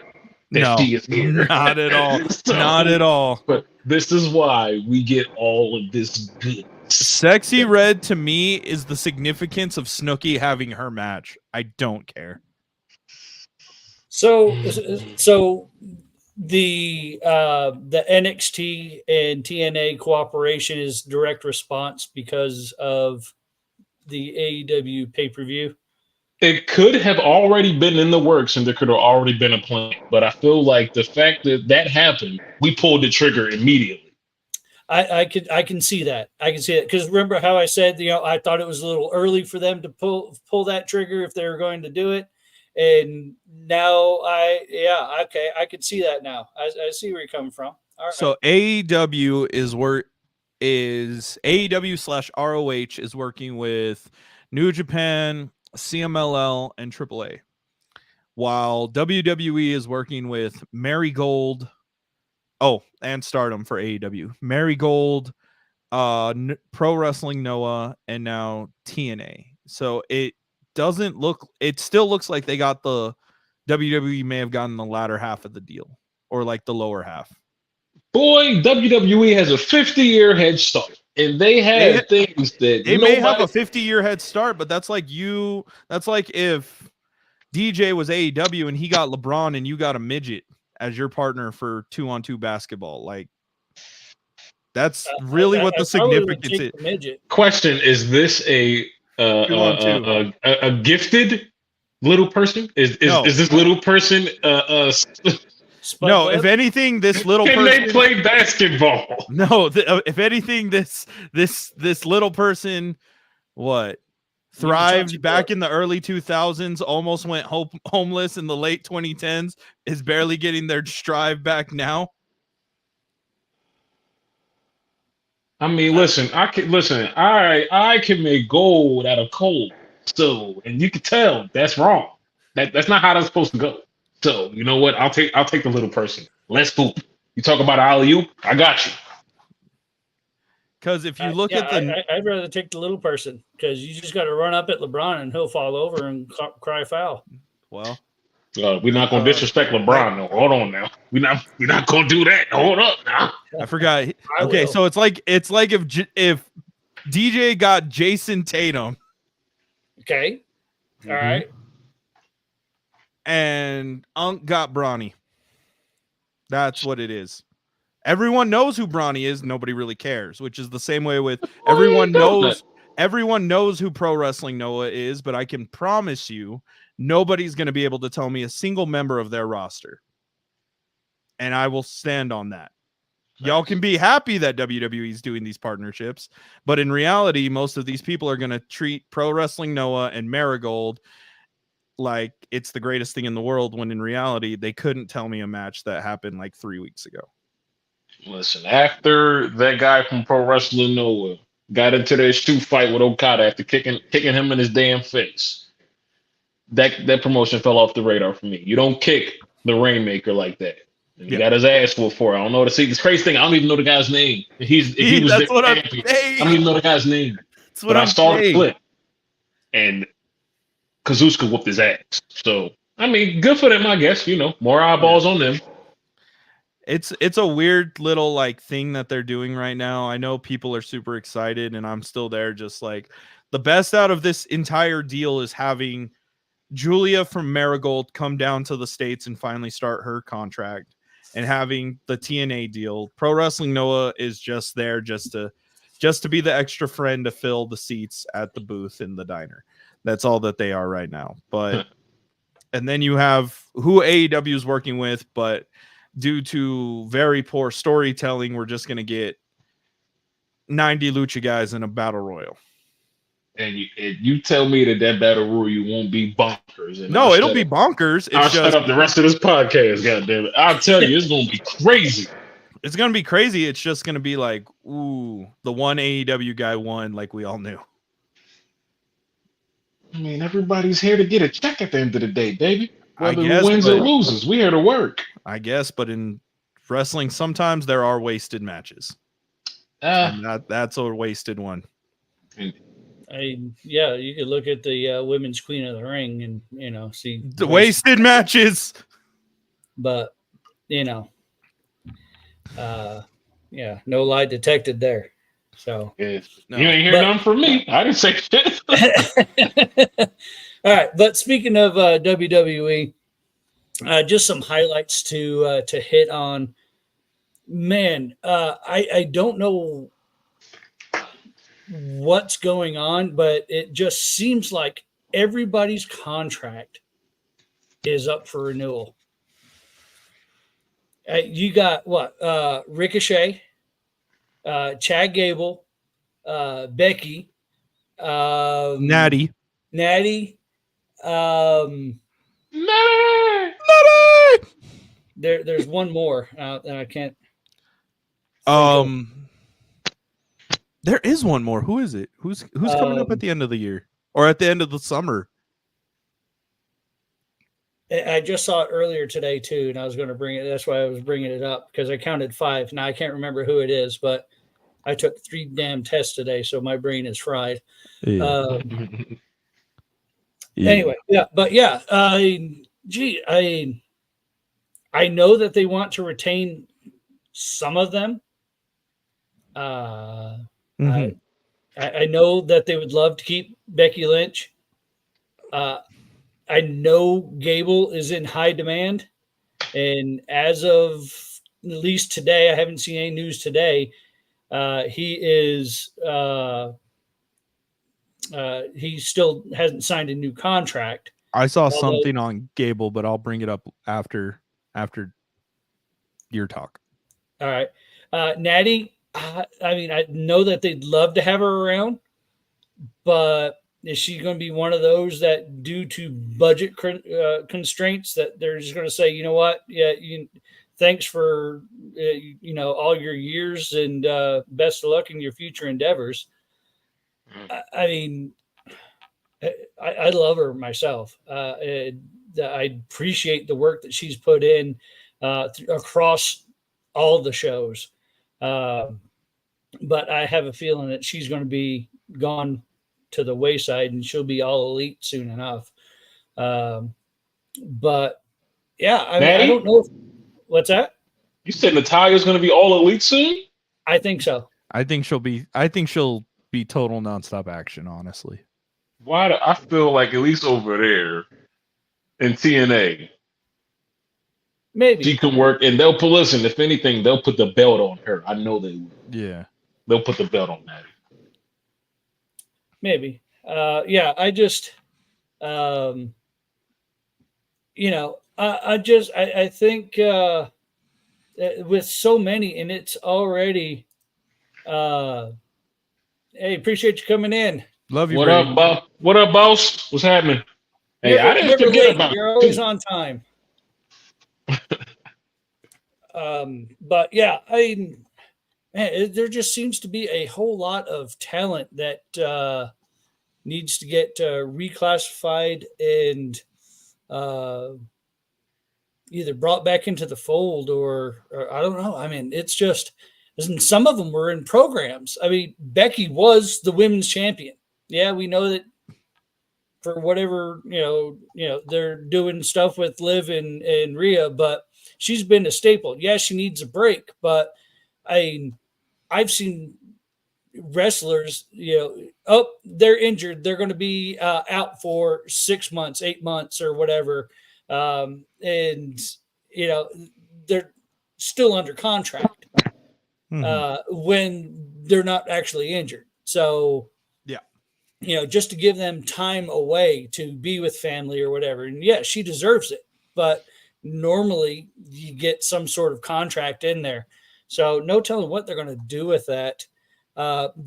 that she is here. Not at all. Not at all. But this is why we get all of this good. Sexy Red to me is the significance of Snooki having her match. I don't care. So the NXT and TNA cooperation is direct response because of the AEW pay-per-view. It could have already been in the works and there could have already been a plan. But I feel like the fact that happened, we pulled the trigger immediately. I can see that. I can see it because remember how I said, I thought it was a little early for them to pull that trigger if they were going to do it. And now I can see that now. I see where you're coming from. All right. So AEW is AEW/ROH is working with New Japan, CMLL, and AAA, while WWE is working with Marigold. Oh, and Stardom for AEW. Marigold, Pro Wrestling Noah, and now TNA. So it still looks like they got the WWE may have gotten the latter half of the deal, or like the lower half. Boy, WWE has a 50-year head start, and they have things that they may have a 50-year head start, but that's like if DJ was AEW and he got LeBron and you got a midget as your partner for 2-on-2 basketball. Like, that's really what the significance is. Midget. Question: is this a gifted little person? Is this little person no, if anything, this little can person they play basketball? No, if anything, this little person thrived back in the early 2000s, almost went homeless in the late 2010s, is barely getting their stride back now. I mean, listen, I can make gold out of coal. So, and you can tell that's wrong. That's not how that's supposed to go. So, you know what? I'll take the little person. Let's hoop. You talk about alley-oop, I got you. Because if you look at I'd rather take the little person, because you just got to run up at LeBron and he'll fall over and cry foul. Well, we're not going to disrespect LeBron. No, hold on now. We're not going to do that. Hold up now. I forgot. Okay, so it's like if DJ got Jason Tatum. Okay. All right. And Unk got Bronny. That's what it is. Everyone knows who Bronny is. Nobody really cares, which is the same way with everyone knows who Pro Wrestling Noah is, but I can promise you nobody's going to be able to tell me a single member of their roster. And I will stand on that. Y'all can be happy that WWE is doing these partnerships, but in reality, most of these people are going to treat Pro Wrestling Noah and Marigold like it's the greatest thing in the world, when in reality, they couldn't tell me a match that happened like 3 weeks ago. Listen, after that guy from Pro Wrestling Noah got into their shoe fight with Okada after kicking him in his damn face, that promotion fell off the radar for me. You don't kick the Rainmaker like that. And he got his ass whooped for it. I don't know. See, this crazy thing, I don't even know the guy's name. He was that's what I'm saying. saying. I don't even know the guy's name. That's what I saw the clip, and Kazuchika whooped his ass. So, I mean, good for them, I guess. You know, more eyeballs on them. It's a weird little like thing that they're doing right now. I know people are super excited, and I'm still there. Just like the best out of this entire deal is having Julia from Marigold come down to the States and finally start her contract, and having the TNA deal. Pro Wrestling Noah is just there just to be the extra friend to fill the seats at the booth in the diner. That's all that they are right now. But and then you have who AEW is working with, but due to very poor storytelling, we're just going to get 90 lucha guys in a battle royal. And you tell me that battle royal won't be bonkers. And no, it'll be bonkers. I'll shut up the rest of this podcast, goddammit. I'll tell you, it's going to be crazy. It's going to be crazy. It's just going to be like, ooh, the one AEW guy won like we all knew. I mean, everybody's here to get a check at the end of the day, baby. Whether I guess, who wins or loses, we here to work. I guess, but in wrestling, sometimes there are wasted matches. And that's a wasted one. You could look at the Women's Queen of the Ring and, see the wasted matches. But, no lie detected there. So, no. You ain't hear nothing from me. I didn't say shit. All right, but speaking of WWE, just some highlights to hit on. Man, I don't know what's going on, but it just seems like everybody's contract is up for renewal. You got what? Ricochet, Chad Gable, Becky, Natty. No. There's one more, and I can't. There is one more. Who is it? Who's coming up at the end of the year or at the end of the summer? I just saw it earlier today too, and I was going to bring it. That's why I was bringing it up because I counted 5. Now I can't remember who it is, but I took 3 damn tests today, so my brain is fried. Yeah. Anyway, yeah, but yeah, I know that they want to retain some of them. I know that they would love to keep Becky Lynch. I know Gable is in high demand, and as of at least today, I haven't seen any news today. He still hasn't signed a new contract. I saw something on Gable, but I'll bring it up after your talk. All right. Natty, I mean, I know that they'd love to have her around, but is she going to be one of those that, due to budget constraints, that they're just going to say, you know what? Yeah, thanks for all your years, and best of luck in your future endeavors. I mean, I love her myself. I appreciate the work that she's put in across all the shows. But I have a feeling that she's going to be gone to the wayside, and she'll be all elite soon enough. But yeah, I mean, I don't know. What's that? You said Natalya's going to be all elite soon? I think so. I think she'll be total nonstop action, honestly. Why do I feel like, at least over there in TNA, maybe she can work, and they'll put, listen, if anything, they'll put the belt on her. I know they will. Yeah. They'll put the belt on Natty. Maybe. Yeah, I just, I think with so many, and it's already, hey, appreciate you coming in. Love you. What up, boss? What up, boss? What's happening? Hey, I didn't forget about you. You're always on time. But yeah, there just seems to be a whole lot of talent that needs to get reclassified and either brought back into the fold or I don't know. I mean, it's just, some of them were in programs. I mean, Becky was the women's champion. Yeah, we know that for whatever, they're doing stuff with Liv and Rhea, but she's been a staple. Yeah, she needs a break, but I've seen wrestlers, they're injured. They're going to be out for 6 months, 8 months or whatever. And, they're still under contract when they're not actually injured. So, just to give them time away to be with family or whatever. And yeah, she deserves it, but normally you get some sort of contract in there. So no telling what they're going to do with that.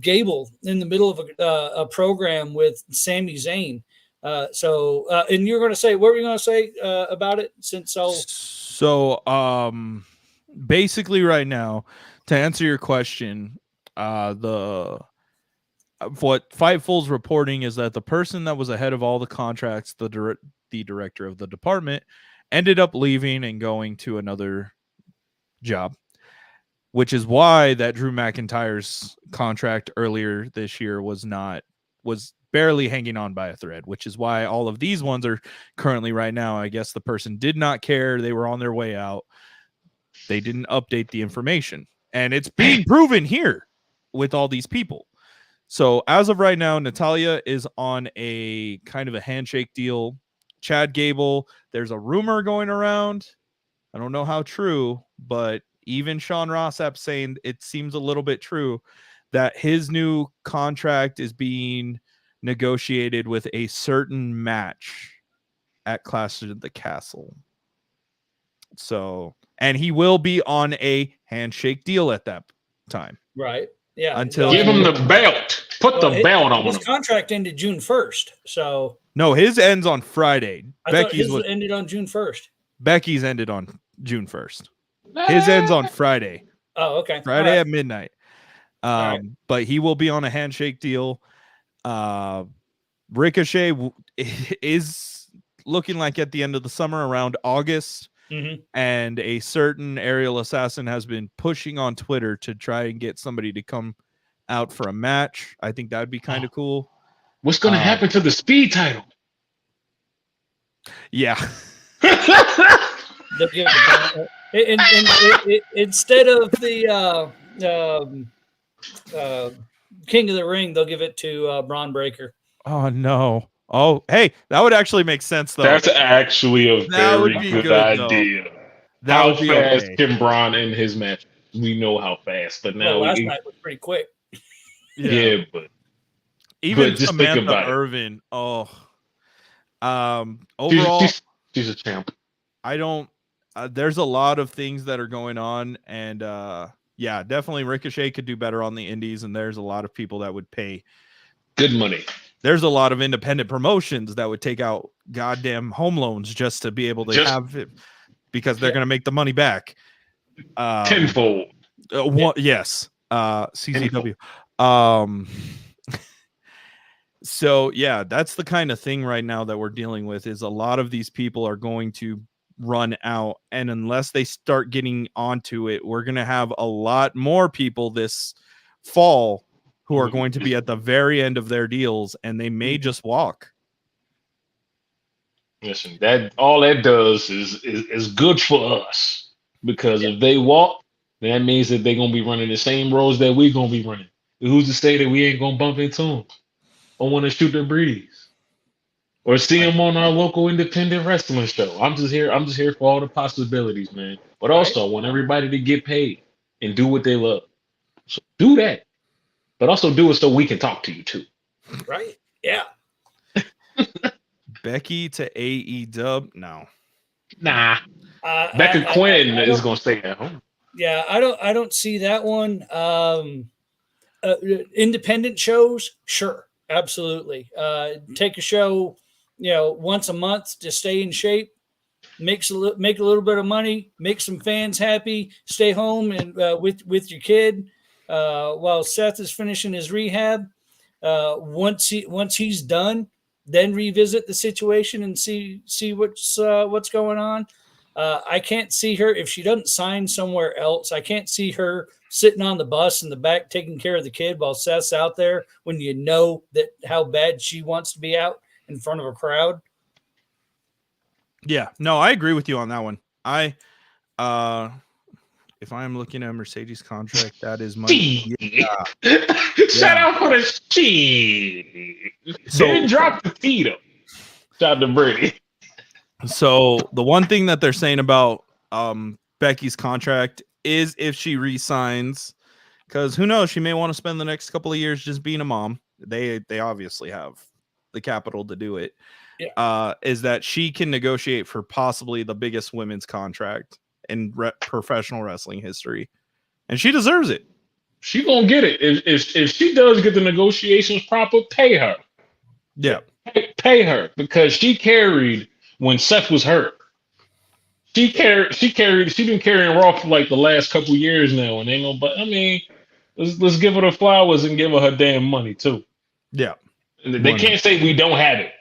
Gable in the middle of a program with Sami Zayn. And you're going to say, what were you going to say about it? Basically right now, to answer your question, what Fightful's reporting is that the person that was ahead of all the contracts, the director of the department, ended up leaving and going to another job, which is why that Drew McIntyre's contract earlier this year was barely hanging on by a thread, which is why all of these ones are currently right now. I guess the person did not care. They were on their way out. They didn't update the information, and it's being proven here with all these people. So as of right now, Natalya is on a kind of a handshake deal. Chad Gable, there's a rumor going around. I don't know how true, but even Sean Rossap saying it seems a little bit true that his new contract is being negotiated with a certain match at Clash of the Castle. So, and he will be on a handshake deal at that time. Right. Yeah. Until Give him the belt. Put the belt on His him. contract ended June 1st. So no, his ends on Friday. I thought his ended on June 1st. Becky's ended on June 1st. His ends on Friday. Oh, okay. Friday All at midnight. right. But he will be on a handshake deal. Ricochet is looking like at the end of the summer, around August. Mhm. And a certain aerial assassin has been pushing on Twitter to try and get somebody to come out for a match. I think that'd be kind of cool. What's going to happen to the speed title? Yeah. They'll give it instead of the King of the Ring, they'll give it to Braun Breaker. Oh no. Oh, hey, that would actually make sense though. That's actually a That would very be good good, idea. That How would be fast okay. can Braun end his match? We know how fast, but now Last night was pretty quick. yeah, but Even just think Samantha about it. Irvin. Oh. Overall, she's a champ. I don't. There's a lot of things that are going on, and yeah, definitely Ricochet could do better on the indies, and there's a lot of people that would pay Good money. There's a lot of independent promotions that would take out goddamn home loans just to be able to have it, because they're going to make the money back. Tenfold. Yes. CZW. So yeah, that's the kind of thing right now that we're dealing with, is a lot of these people are going to run out, and unless they start getting onto it, we're going to have a lot more people this fall who are going to be at the very end of their deals, and they may just walk. Listen, that all that does is good for us, because if they walk, that means that they're gonna be running the same roads that we're gonna be running. Who's to say that we ain't gonna bump into them or want to shoot their breeze or see them on our local independent wrestling show? I'm just here for all the possibilities, man. But also, I want everybody to get paid and do what they love. So do that, but also do it so we can talk to you too. Right? Yeah. Becky to AEW? No. Nah. Becca Quinn is gonna stay at home. Yeah, I don't see that one. Independent shows, sure, absolutely. Take a show, once a month to stay in shape, make a little bit of money, make some fans happy, stay home and with your kid while Seth is finishing his rehab. Once he's done, then revisit the situation and see what's going on. I can't see her, if she doesn't sign somewhere else, I can't see her sitting on the bus in the back taking care of the kid while Seth's out there, when you know that how bad she wants to be out in front of a crowd. Yeah, no, I agree with you on that one. If I am looking at Mercedes' contract, that is my Shout out for the she. So, didn't drop the Tito. Shout out to Brady. So the one thing that they're saying about Becky's contract is if she resigns, because who knows, she may want to spend the next couple of years just being a mom. They obviously have the capital to do it. Yeah. Is that she can negotiate for possibly the biggest women's contract in professional wrestling history, and she deserves it. She gonna get it if she does get the negotiations proper. Pay her. Yeah, pay her, because she carried when Seth was hurt. She been carrying Raw for like the last couple years now, and ain't no. But I mean, let's give her the flowers and give her damn money too. Yeah, they can't say we don't have it.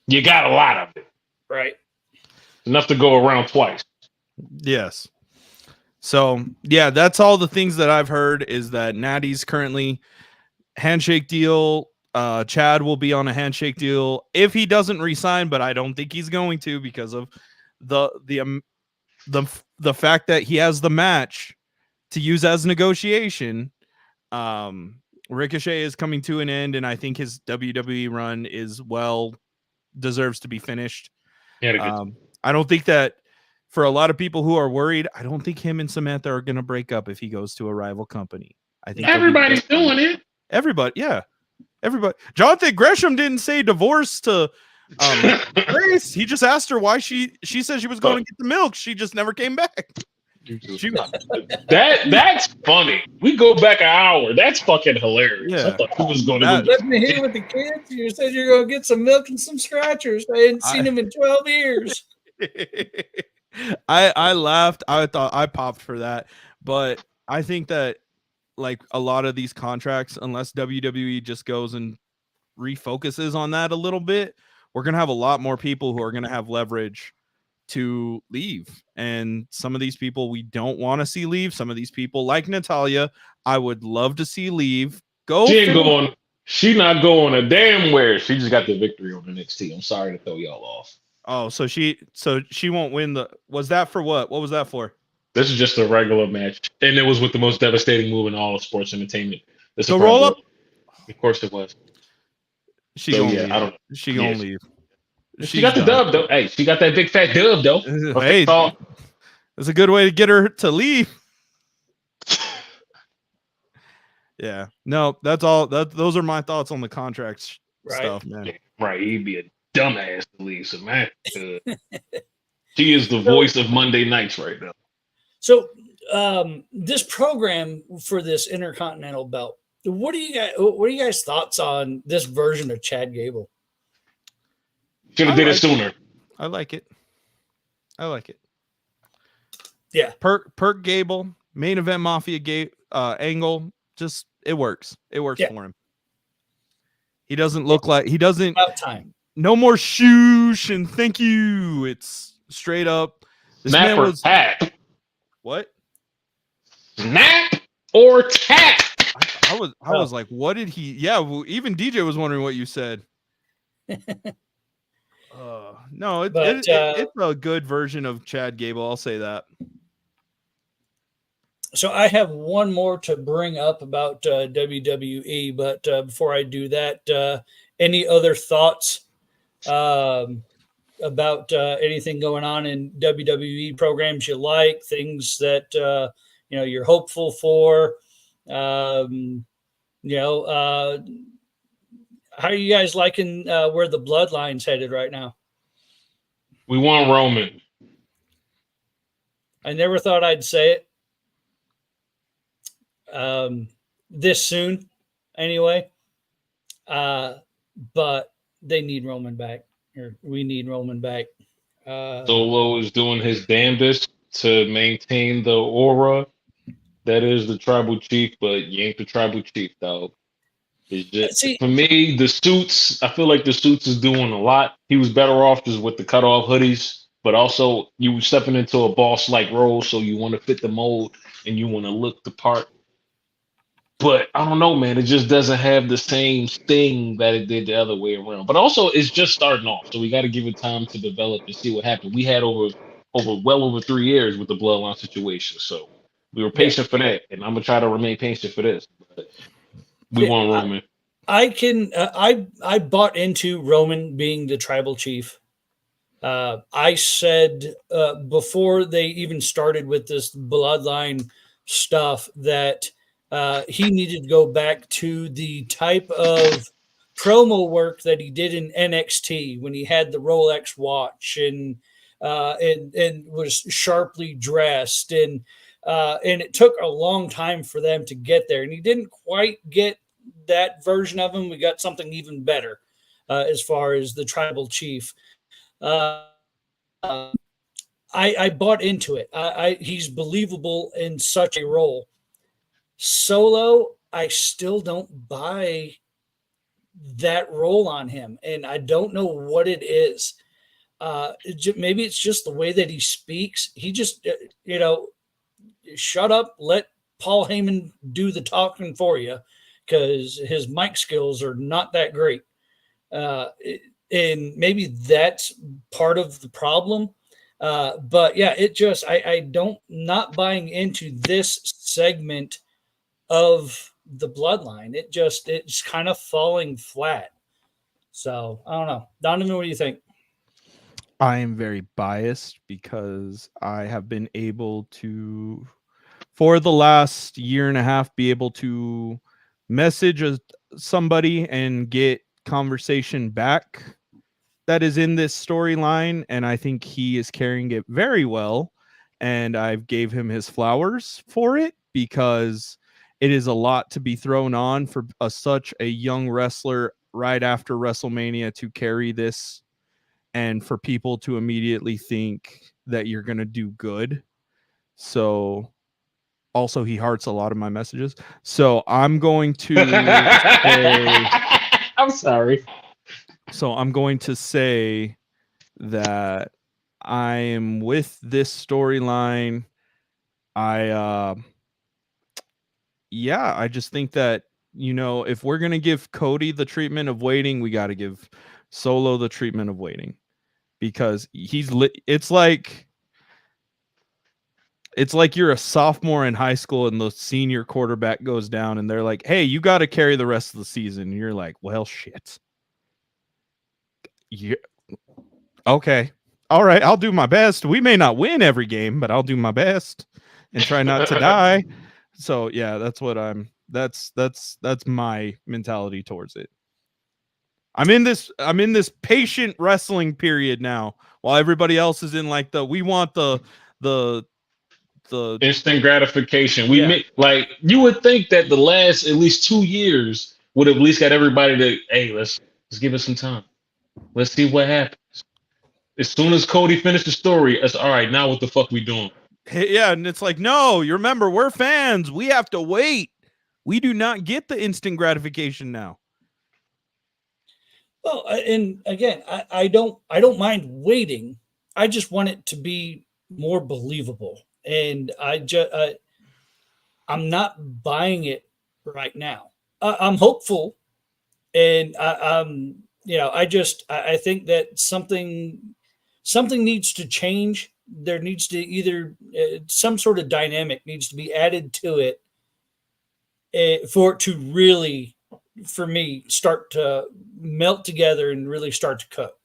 You got a lot of it, right? Enough to go around twice. Yes. So yeah, that's all the things that I've heard, is that Natty's currently handshake deal. Chad will be on a handshake deal if he doesn't resign, but I don't think he's going to, because of the fact that he has the match to use as negotiation. Ricochet is coming to an end, and I think his WWE run deserves to be finished. I don't think that, for a lot of people who are worried, I don't think him and Samantha are going to break up if he goes to a rival company. I think everybody's doing it. Everybody, yeah. Everybody. Jonathan Gresham didn't say divorce to Grace. He just asked her why she said she was going to get the milk. She just never came back. She- That's funny. We go back an hour. That's fucking hilarious. I Yeah. thought he was going to That- go. Left me here with the kids. You said you're going to get some milk and some scratchers. I hadn't seen them in 12 years. I laughed. I thought I popped for that, but I think that like a lot of these contracts, unless WWE just goes and refocuses on that a little bit, we're gonna have a lot more people who are gonna have leverage to leave. And some of these people we don't want to see leave. Some of these people, like Natalia, I would love to see leave. Go. She ain't finish- going. She not going a damn where. She just got the victory on NXT. I'm sorry to throw y'all off. Oh, so she won't win the. Was that for what? What was that for? This is just a regular match, and it was with the most devastating move in all of sports entertainment. The So roll up. Of course it was. She So, gonna yeah, leave. I don't. She yeah. gonna leave. She She's got the done. dub though. Hey, she got that big fat dub though. Hey, Call. it's a good way to get her to leave. Yeah. No, that's all. Those are my thoughts on the contracts Right. stuff, man. Right, he'd be a dumbass to leave. So man, she is the voice of Monday nights right now. So, this program for this Intercontinental belt, what are you guys' thoughts on this version of Chad Gable? Should have I did it like sooner. I like it. I like it. Yeah. Perk Gable, main event Mafia angle, just it works. It works Yeah. for him. He doesn't look like he doesn't. About time. No more shoosh and thank you. It's straight up. This Snap man or was tap. what? Snap or tap. I was like, what did he? Yeah, well, even DJ was wondering what you said. No, it's a good version of Chad Gable. I'll say that. So I have one more to bring up about WWE, but before I do that, any other thoughts about anything going on in WWE programs you like, things that you're hopeful for? How are you guys liking where the Bloodline's headed right now? We want Roman. I never thought I'd say it this soon anyway. But they need Roman back, or we need Roman back. Solo is doing his damnedest to maintain the aura that is the tribal chief, but you ain't the tribal chief, dog. It's just, for me, the suits, I feel like the suits is doing a lot. He was better off just with the cutoff hoodies, but also you stepping into a boss-like role, so you want to fit the mold and you want to look the part. But I don't know, man. It just doesn't have the same sting that it did the other way around. But also, it's just starting off, so we got to give it time to develop and see what happened. We had well over 3 years with the Bloodline situation, so we were patient for that, and I'm gonna try to remain patient for this. But we want Roman. I bought into Roman being the tribal chief. I said before they even started with this Bloodline stuff that he needed to go back to the type of promo work that he did in NXT when he had the Rolex watch and was sharply dressed, and it took a long time for them to get there, and he didn't quite get that version of him. We got something even better as far as the tribal chief. I bought into it. He's believable in such a role. Solo, I still don't buy that role on him, and I don't know what it is. Maybe it's just the way that he speaks. He just, shut up, let Paul Heyman do the talking for you, because his mic skills are not that great. And maybe that's part of the problem. But yeah, not buying into this segment of the Bloodline. It's kind of falling flat. So I don't know. Donovan, what do you think? I am very biased because I have been able to, for the last year and a half, be able to message somebody and get conversation back that is in this storyline, and I think he is carrying it very well. and I gave him his flowers for it, because it is a lot to be thrown on for such a young wrestler right after WrestleMania to carry this, and for people to immediately think that you're going to do good. So also he hearts a lot of my messages. So I'm going to say, I'm sorry. so I'm going to say that I am with this storyline. I just think that, if we're going to give Cody the treatment of waiting, we got to give Solo the treatment of waiting, because it's like you're a sophomore in high school and the senior quarterback goes down and they're like, "Hey, you got to carry the rest of the season." And you're like, "Well, shit. Yeah. Okay. All right, I'll do my best. We may not win every game, but I'll do my best and try not to die." So yeah, that's my mentality towards it. I'm in this patient wrestling period now, while everybody else is in like we want the Instant gratification. Yeah. Like, you would think that the last at least 2 years would have at least got everybody to, hey, let's give it some time. Let's see what happens. As soon as Cody finished the story, it's all right. Now what the fuck we doing? Yeah, and it's like, no, you remember, we're fans. We have to wait. We do not get the instant gratification now. Well, and again, I don't mind waiting. I just want it to be more believable, and I'm not buying it right now. I'm hopeful, and I think that something needs to change. There needs to either some sort of dynamic needs to be added to it for it to really, for me, start to melt together and really start to cook.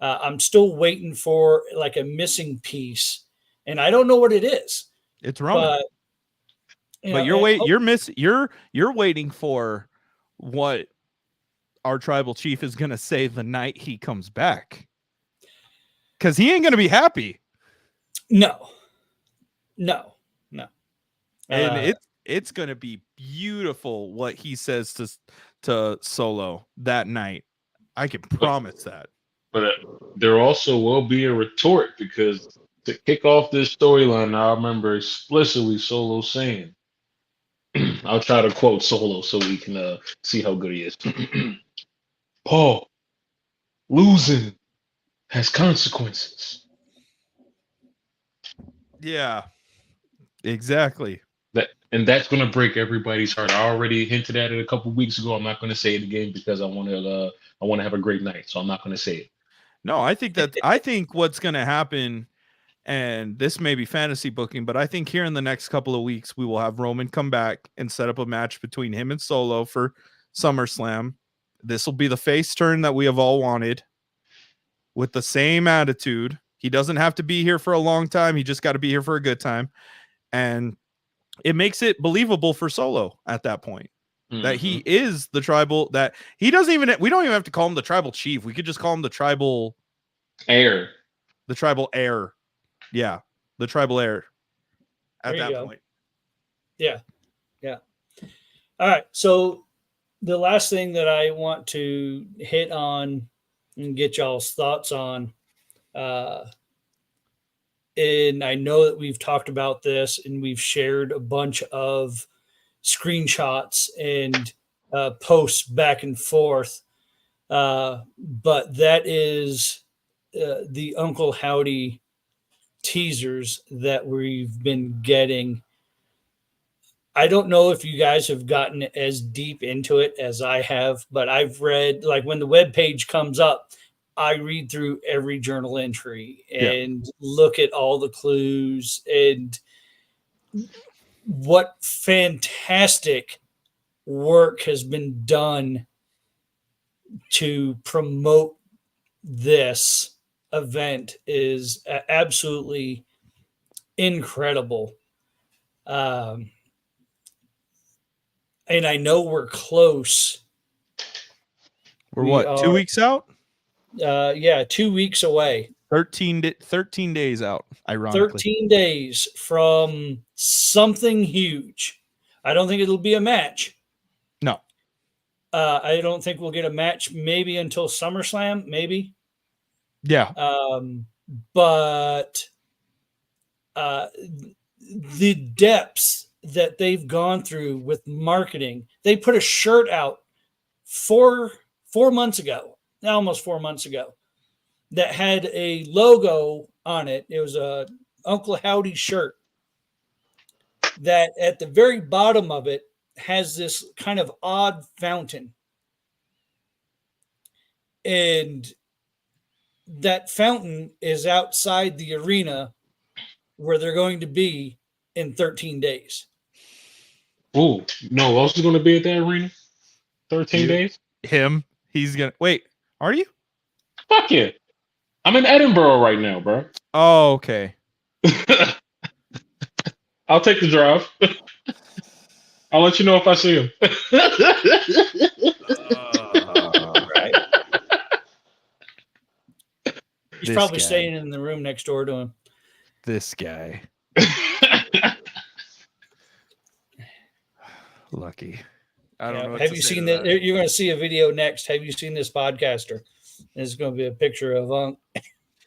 I'm still waiting for like a missing piece, and I don't know what it is. It's Roman. But you're waiting for what our tribal chief is going to say the night he comes back, because he ain't going to be happy. No. And it's going to be beautiful what he says to Solo that night. I can promise that. But there also will be a retort, because to kick off this storyline, I remember explicitly Solo saying, I'll try to quote Solo so we can see how good he is. Paul, losing has consequences. Yeah, exactly. That's going to break everybody's heart. I already hinted at it a couple weeks ago. I'm not going to say it again because I want to have a great night. So I'm not going to say it. No, I think what's going to happen, and this may be fantasy booking, but I think here in the next couple of weeks, we will have Roman come back and set up a match between him and Solo for SummerSlam. This will be the face turn that we have all wanted, with the same attitude. He doesn't have to be here for a long time. He just got to be here for a good time. And it makes it believable for Solo at that point. That he is the tribal, that we don't even have to call him the tribal chief. We could just call him the tribal heir. The tribal heir. Yeah. The tribal heir at that point. Yeah. All right. So the last thing that I want to hit on and get y'all's thoughts on, and I know that we've talked about this and we've shared a bunch of screenshots and posts back and forth, but that is the Uncle Howdy teasers that we've been getting. I don't know if you guys have gotten as deep into it as I have, but I've read, like, when the web page comes up, I read through every journal entry and look at all the clues, and what fantastic work has been done to promote this event is absolutely incredible. And I know we're close. We're 2 weeks out? 2 weeks away. 13 days out, ironically. 13 days from something huge. I don't think it'll be a match. No. I don't think we'll get a match maybe until SummerSlam, maybe. Yeah. But the depths that they've gone through with marketing, they put a shirt out 4 months ago, almost 4 months ago, that had a logo on it. It was a Uncle Howdy shirt that at the very bottom of it has this kind of odd fountain. And that fountain is outside the arena where they're going to be in 13 days. Ooh, no, else is going to be at that arena? 13 days? Him. He's going to... Wait, are you? Fuck yeah. I'm in Edinburgh right now, bro. Oh, okay. I'll take the drive. I'll let you know if I see him. Right. He's This probably guy. staying in the room next door to him. This guy. Lucky. I don't know. what Have to you say seen to that? You're going to see a video next. Have you seen this podcaster? It's going to be a picture of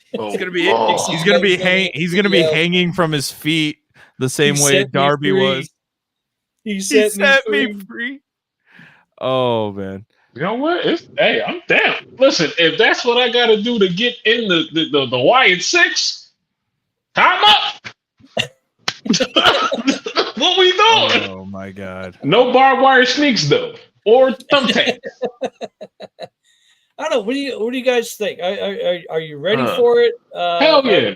He's gonna be. He's gonna be He's gonna be hanging from his feet the same He way set me Darby free. was. He He set, me free. Oh man. You know what? Hey, I'm down. Listen, if that's what I got to do to get in the Wyatt 6, time up. What we doing? Oh my god. No barbed wire sneaks though, or thumbtack. I don't know. What do you guys think? Are you ready for it? Hell yeah!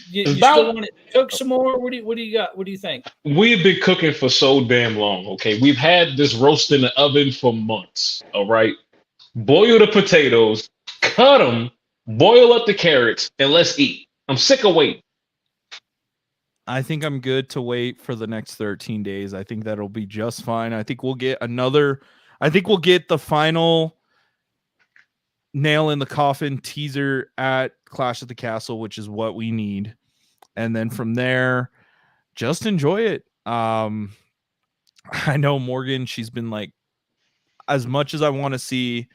You still want to cook some more? What do you got? What do you think? We've been cooking for so damn long. Okay, we've had this roast in the oven for months. All right, boil the potatoes, cut them, boil up the carrots, and let's eat. I'm sick of waiting. I think I'm good to wait for the next 13 days. I think that'll be just fine. I think we'll get the final nail in the coffin teaser at Clash at the Castle, which is what we need. And then from there, just enjoy it. I know Morgan, she's been like, as much as I want to see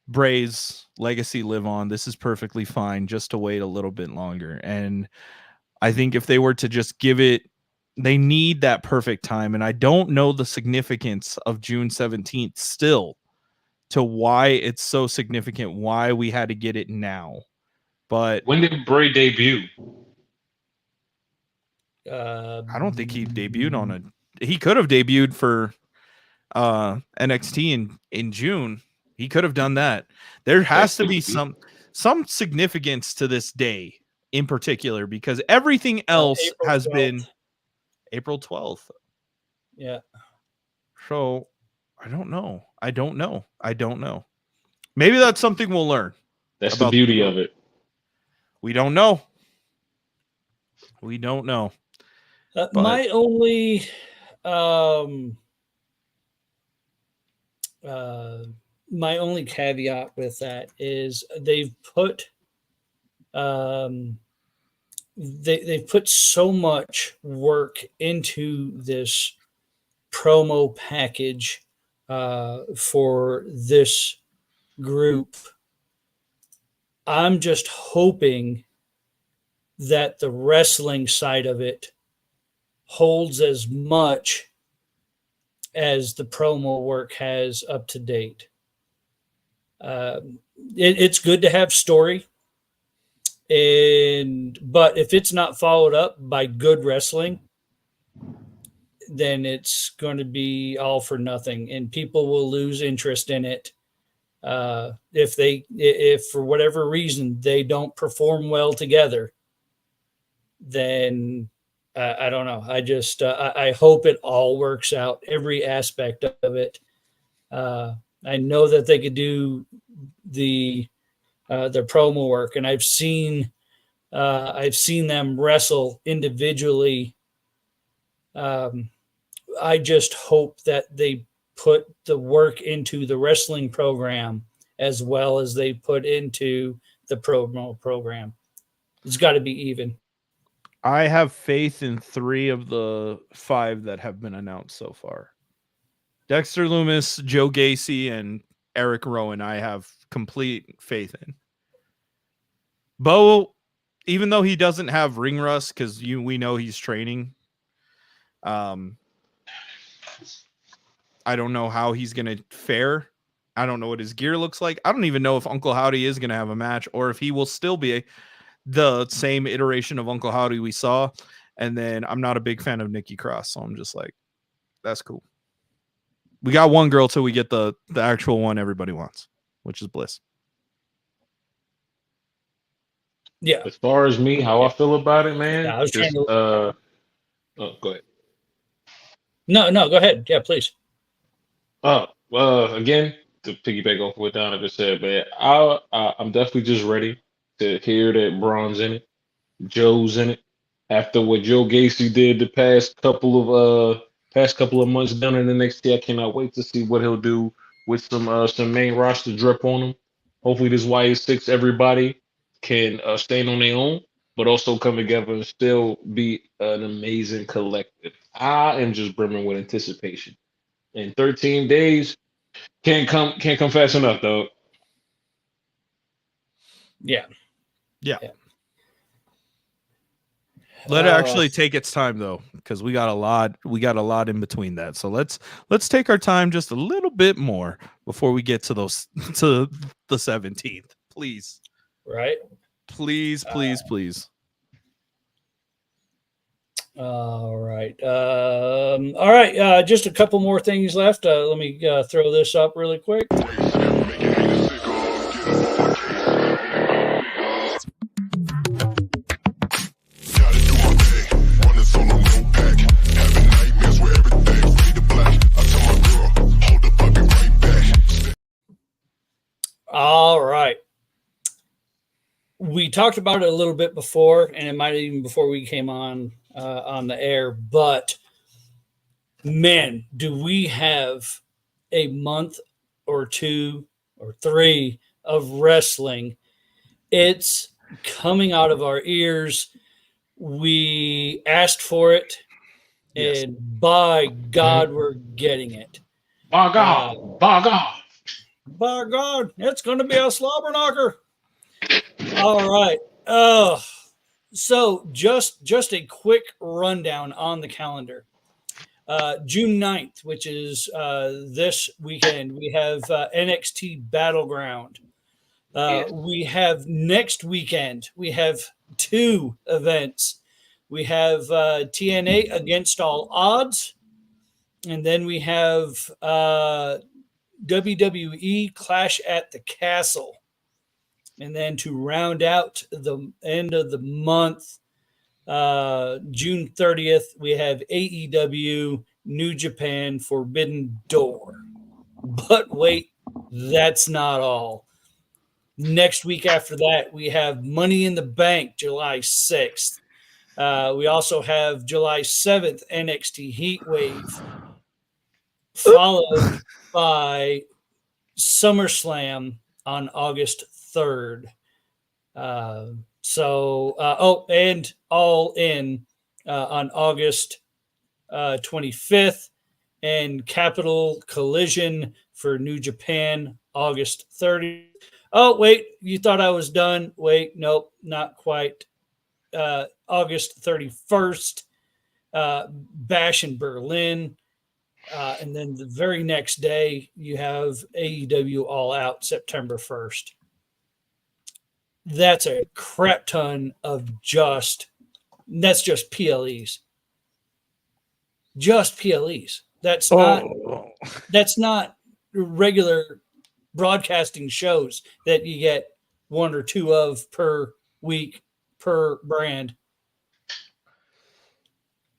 Bray's legacy live on, this is perfectly fine just to wait a little bit longer. And I think if they were to just give it, they need that perfect time. And I don't know the significance of June 17th still to why it's so significant, why we had to get it now. But when did Bray debut? I don't think he debuted on a. He could have debuted for NXT in June. He could have done that. There has to be some significance to this day in particular, because everything else April has 12th. been April 12th. Yeah. So I don't know. Maybe that's something we'll learn. That's the beauty of it. We don't know. My only caveat with that is they've put they've put so much work into this promo package for this group. I'm just hoping that the wrestling side of it holds as much as the promo work has up to date. It's good to have story, but if it's not followed up by good wrestling, then it's going to be all for nothing, and people will lose interest in it. If for whatever reason they don't perform well together, then I don't know. I hope it all works out, every aspect of it. I know that they could do the promo work, and I've seen them wrestle individually. I just hope that they put the work into the wrestling program as well as they put into the promo program. It's got to be even. I have faith in 3 of the 5 that have been announced so far. Dexter Lumis, Joe Gacy, and Eric Rowan, I have complete faith in. Bo, even though he doesn't have ring rust, because we know he's training, I don't know how he's going to fare. I don't know what his gear looks like. I don't even know if Uncle Howdy is going to have a match or if he will still be the same iteration of Uncle Howdy we saw. And then I'm not a big fan of Nikki Cross, so I'm just like, that's cool. We got one girl till we get the actual one everybody wants, which is Bliss. Yeah. As far as me, how I feel about it, man. Yeah, I was trying oh, go ahead. No, go ahead. Yeah, please. Again, to piggyback off what Donovan said, man, I'm definitely just ready to hear that Braun's in it, Joe's in it. After what Joe Gacy did the past couple of months down in the NXT, I cannot wait to see what he'll do with some main roster drip on him. Hopefully, this YA6 everybody can stand on their own, but also come together and still be an amazing collective. I am just brimming with anticipation. In 13 days, can't come fast enough, though. Yeah. Let it actually take its time though, because we got a lot in between that. So let's take our time just a little bit more before we get to the 17th, please. Right. Please. All right. Just a couple more things left. Let me throw this up really quick. All right. We talked about it a little bit before, and it might have even before we came on the air, but man, do we have a month or 2 or 3 of wrestling. It's coming out of our ears. We asked for it, Yes. and by God, we're getting it. By God, by God. By God, it's going to be a slobber knocker. All right. So just a quick rundown on the calendar. June 9th, which is this weekend, we have NXT Battleground. We have next weekend, we have 2 events. We have TNA Against All Odds, and then we have WWE Clash at the Castle. And then to round out the end of the month, June 30th, we have AEW New Japan Forbidden Door. But wait, that's not all. Next week after that, we have Money in the Bank, July 6th. We also have July 7th, NXT Heatwave, followed by SummerSlam on August 3rd. And All In on August 25th, and Capital Collision for New Japan August 30th. Oh, wait, you thought I was done. Wait, nope, not quite. August 31st, Bash in Berlin. And then the very next day, you have AEW All Out September 1st. That's a crap ton of that's just PLEs. Just PLEs. That's not regular broadcasting shows that you get 1 or 2 of per week per brand.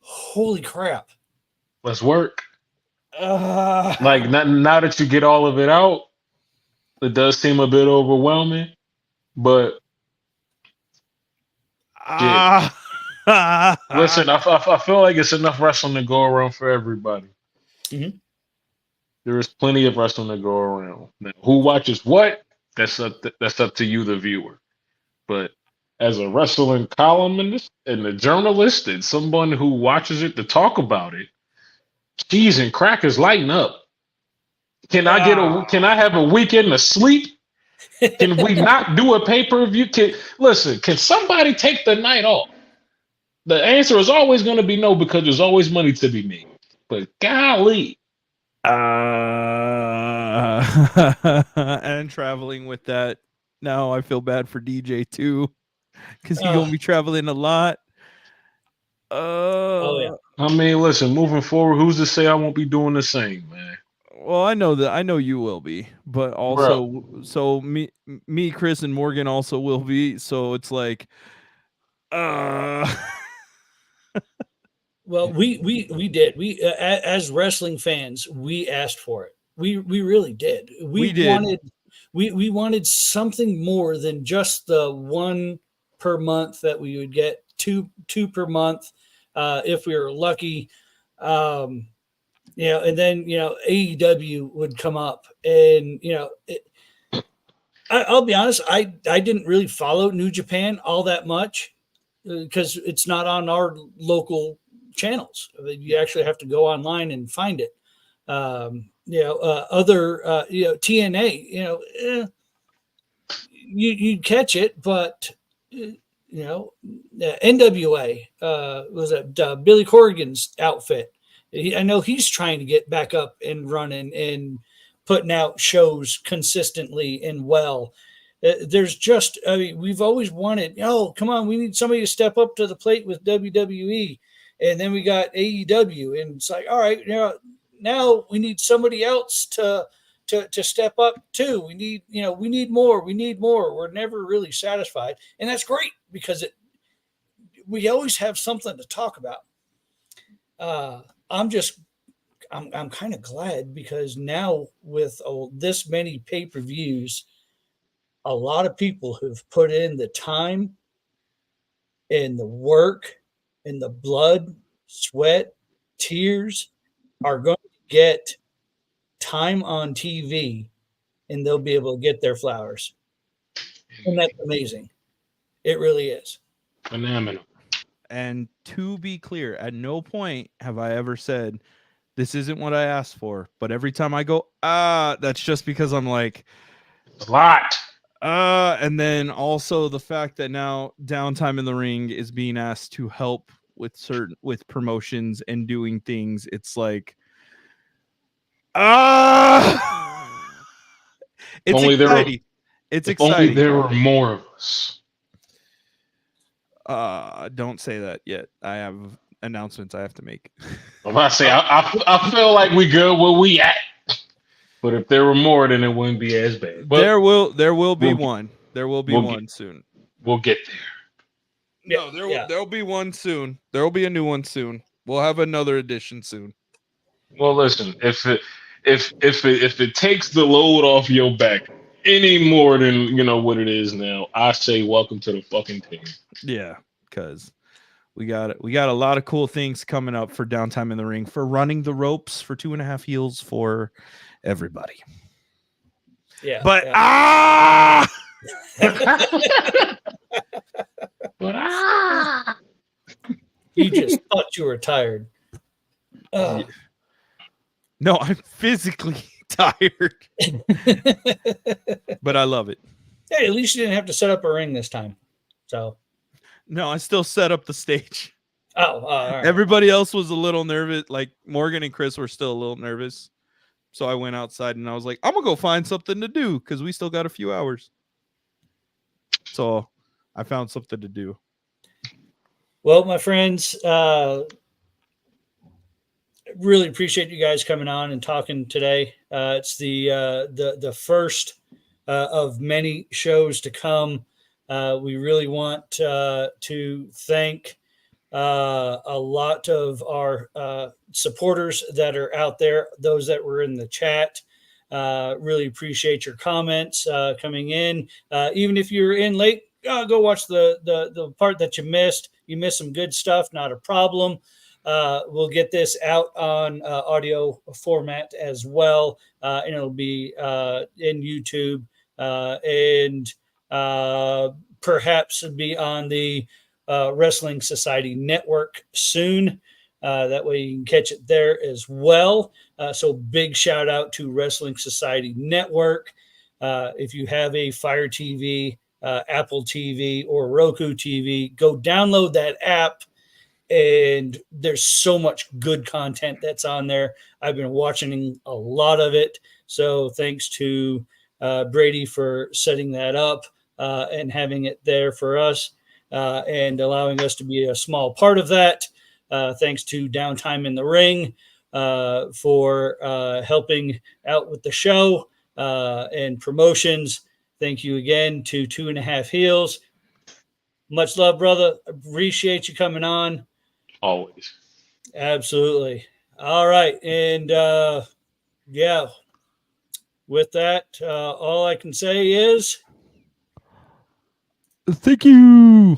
Holy crap. Let's work. Like now that you get all of it out, it does seem a bit overwhelming, but listen, I feel like it's enough wrestling to go around for everybody. Mm-hmm. There is plenty of wrestling to go around. Now, who watches what? That's up to you, the viewer. but as a wrestling columnist and a journalist and someone who watches it to talk about it, cheese and crackers lighten up. Can I have a weekend of sleep? Can we not do a pay-per-view? Can somebody take the night off? The answer is always going to be no, because there's always money to be made. But golly. And traveling with that, now I feel bad for DJ too, because he's gonna be traveling a lot. Oh yeah. I mean, listen, moving forward, who's to say I won't be doing the same, man? Well, I know you will be, but also, so me, Chris, and Morgan also will be. So it's like, Well, we did. We as wrestling fans, we asked for it. We really did. We wanted something more than just the one per month that we would get, two per month, if we were lucky. And then AEW would come up, and I'll be honest, I didn't really follow New Japan all that much because it's not on our local channels. You actually have to go online and find it. TNA, you catch it, but NWA was that Billy Corgan's outfit. I know he's trying to get back up and running and putting out shows consistently and well. There's just, we've always wanted, come on, we need somebody to step up to the plate with WWE. And then we got AEW, and it's like, all right, now we need somebody else to step up too. We need more. We're never really satisfied. And that's great because we always have something to talk about. I'm kind of glad because now with this many pay-per-views, a lot of people who've put in the time and the work and the blood, sweat, tears are going to get time on TV, and they'll be able to get their flowers. And that's amazing. It really is. Phenomenal. And to be clear, at no point have I ever said, this isn't what I asked for. But every time I go, that's just because I'm like, a lot. And then also the fact that now Downtime in the Ring is being asked to help with promotions and doing things. It's like, it's only exciting. It's exciting. Only there were more of us. Don't say that yet. I have announcements I have to make. I'm about to say, I feel like we good where we at. But if there were more, then it wouldn't be as bad. But there will be one. There will be one soon. We'll get there. No, there'll be one soon. There will be a new one soon. We'll have another edition soon. Well, listen, if it takes the load off your back any more than what it is now, I say welcome to the fucking team. Yeah, because we got a lot of cool things coming up for Downtime in the Ring, for Running the Ropes, for 2.5 Heels, for everybody. Yeah, but you just thought you were tired. No, I'm physically tired, but I love it. Hey, at least you didn't have to set up a ring this time. So, no, I still set up the stage. Oh, all right. Everybody else was a little nervous. Like Morgan and Chris were still a little nervous. So I went outside and I was like, I'm going to go find something to do because we still got a few hours. So I found something to do. Well, my friends, really appreciate you guys coming on and talking today. It's the first of many shows to come. We really want to thank a lot of our supporters that are out there, those that were in the chat. Really appreciate your comments coming in. Even if you're in late, go watch the part that you missed. You missed some good stuff, not a problem. We'll get this out on audio format as well, and it'll be in YouTube and perhaps be on the Wrestling Society Network soon. That way you can catch it there as well. So big shout out to Wrestling Society Network. If you have a Fire TV, Apple TV, or Roku TV, go download that app. And there's so much good content that's on there. I've been watching a lot of it. So thanks to Brady for setting that up and having it there for us and allowing us to be a small part of that. Thanks to Downtime in the Ring for helping out with the show and promotions. Thank you again to 2.5 Heels. Much love, brother. Appreciate you coming on. Always. Absolutely. All right. And yeah, with that, all I can say is Thank you.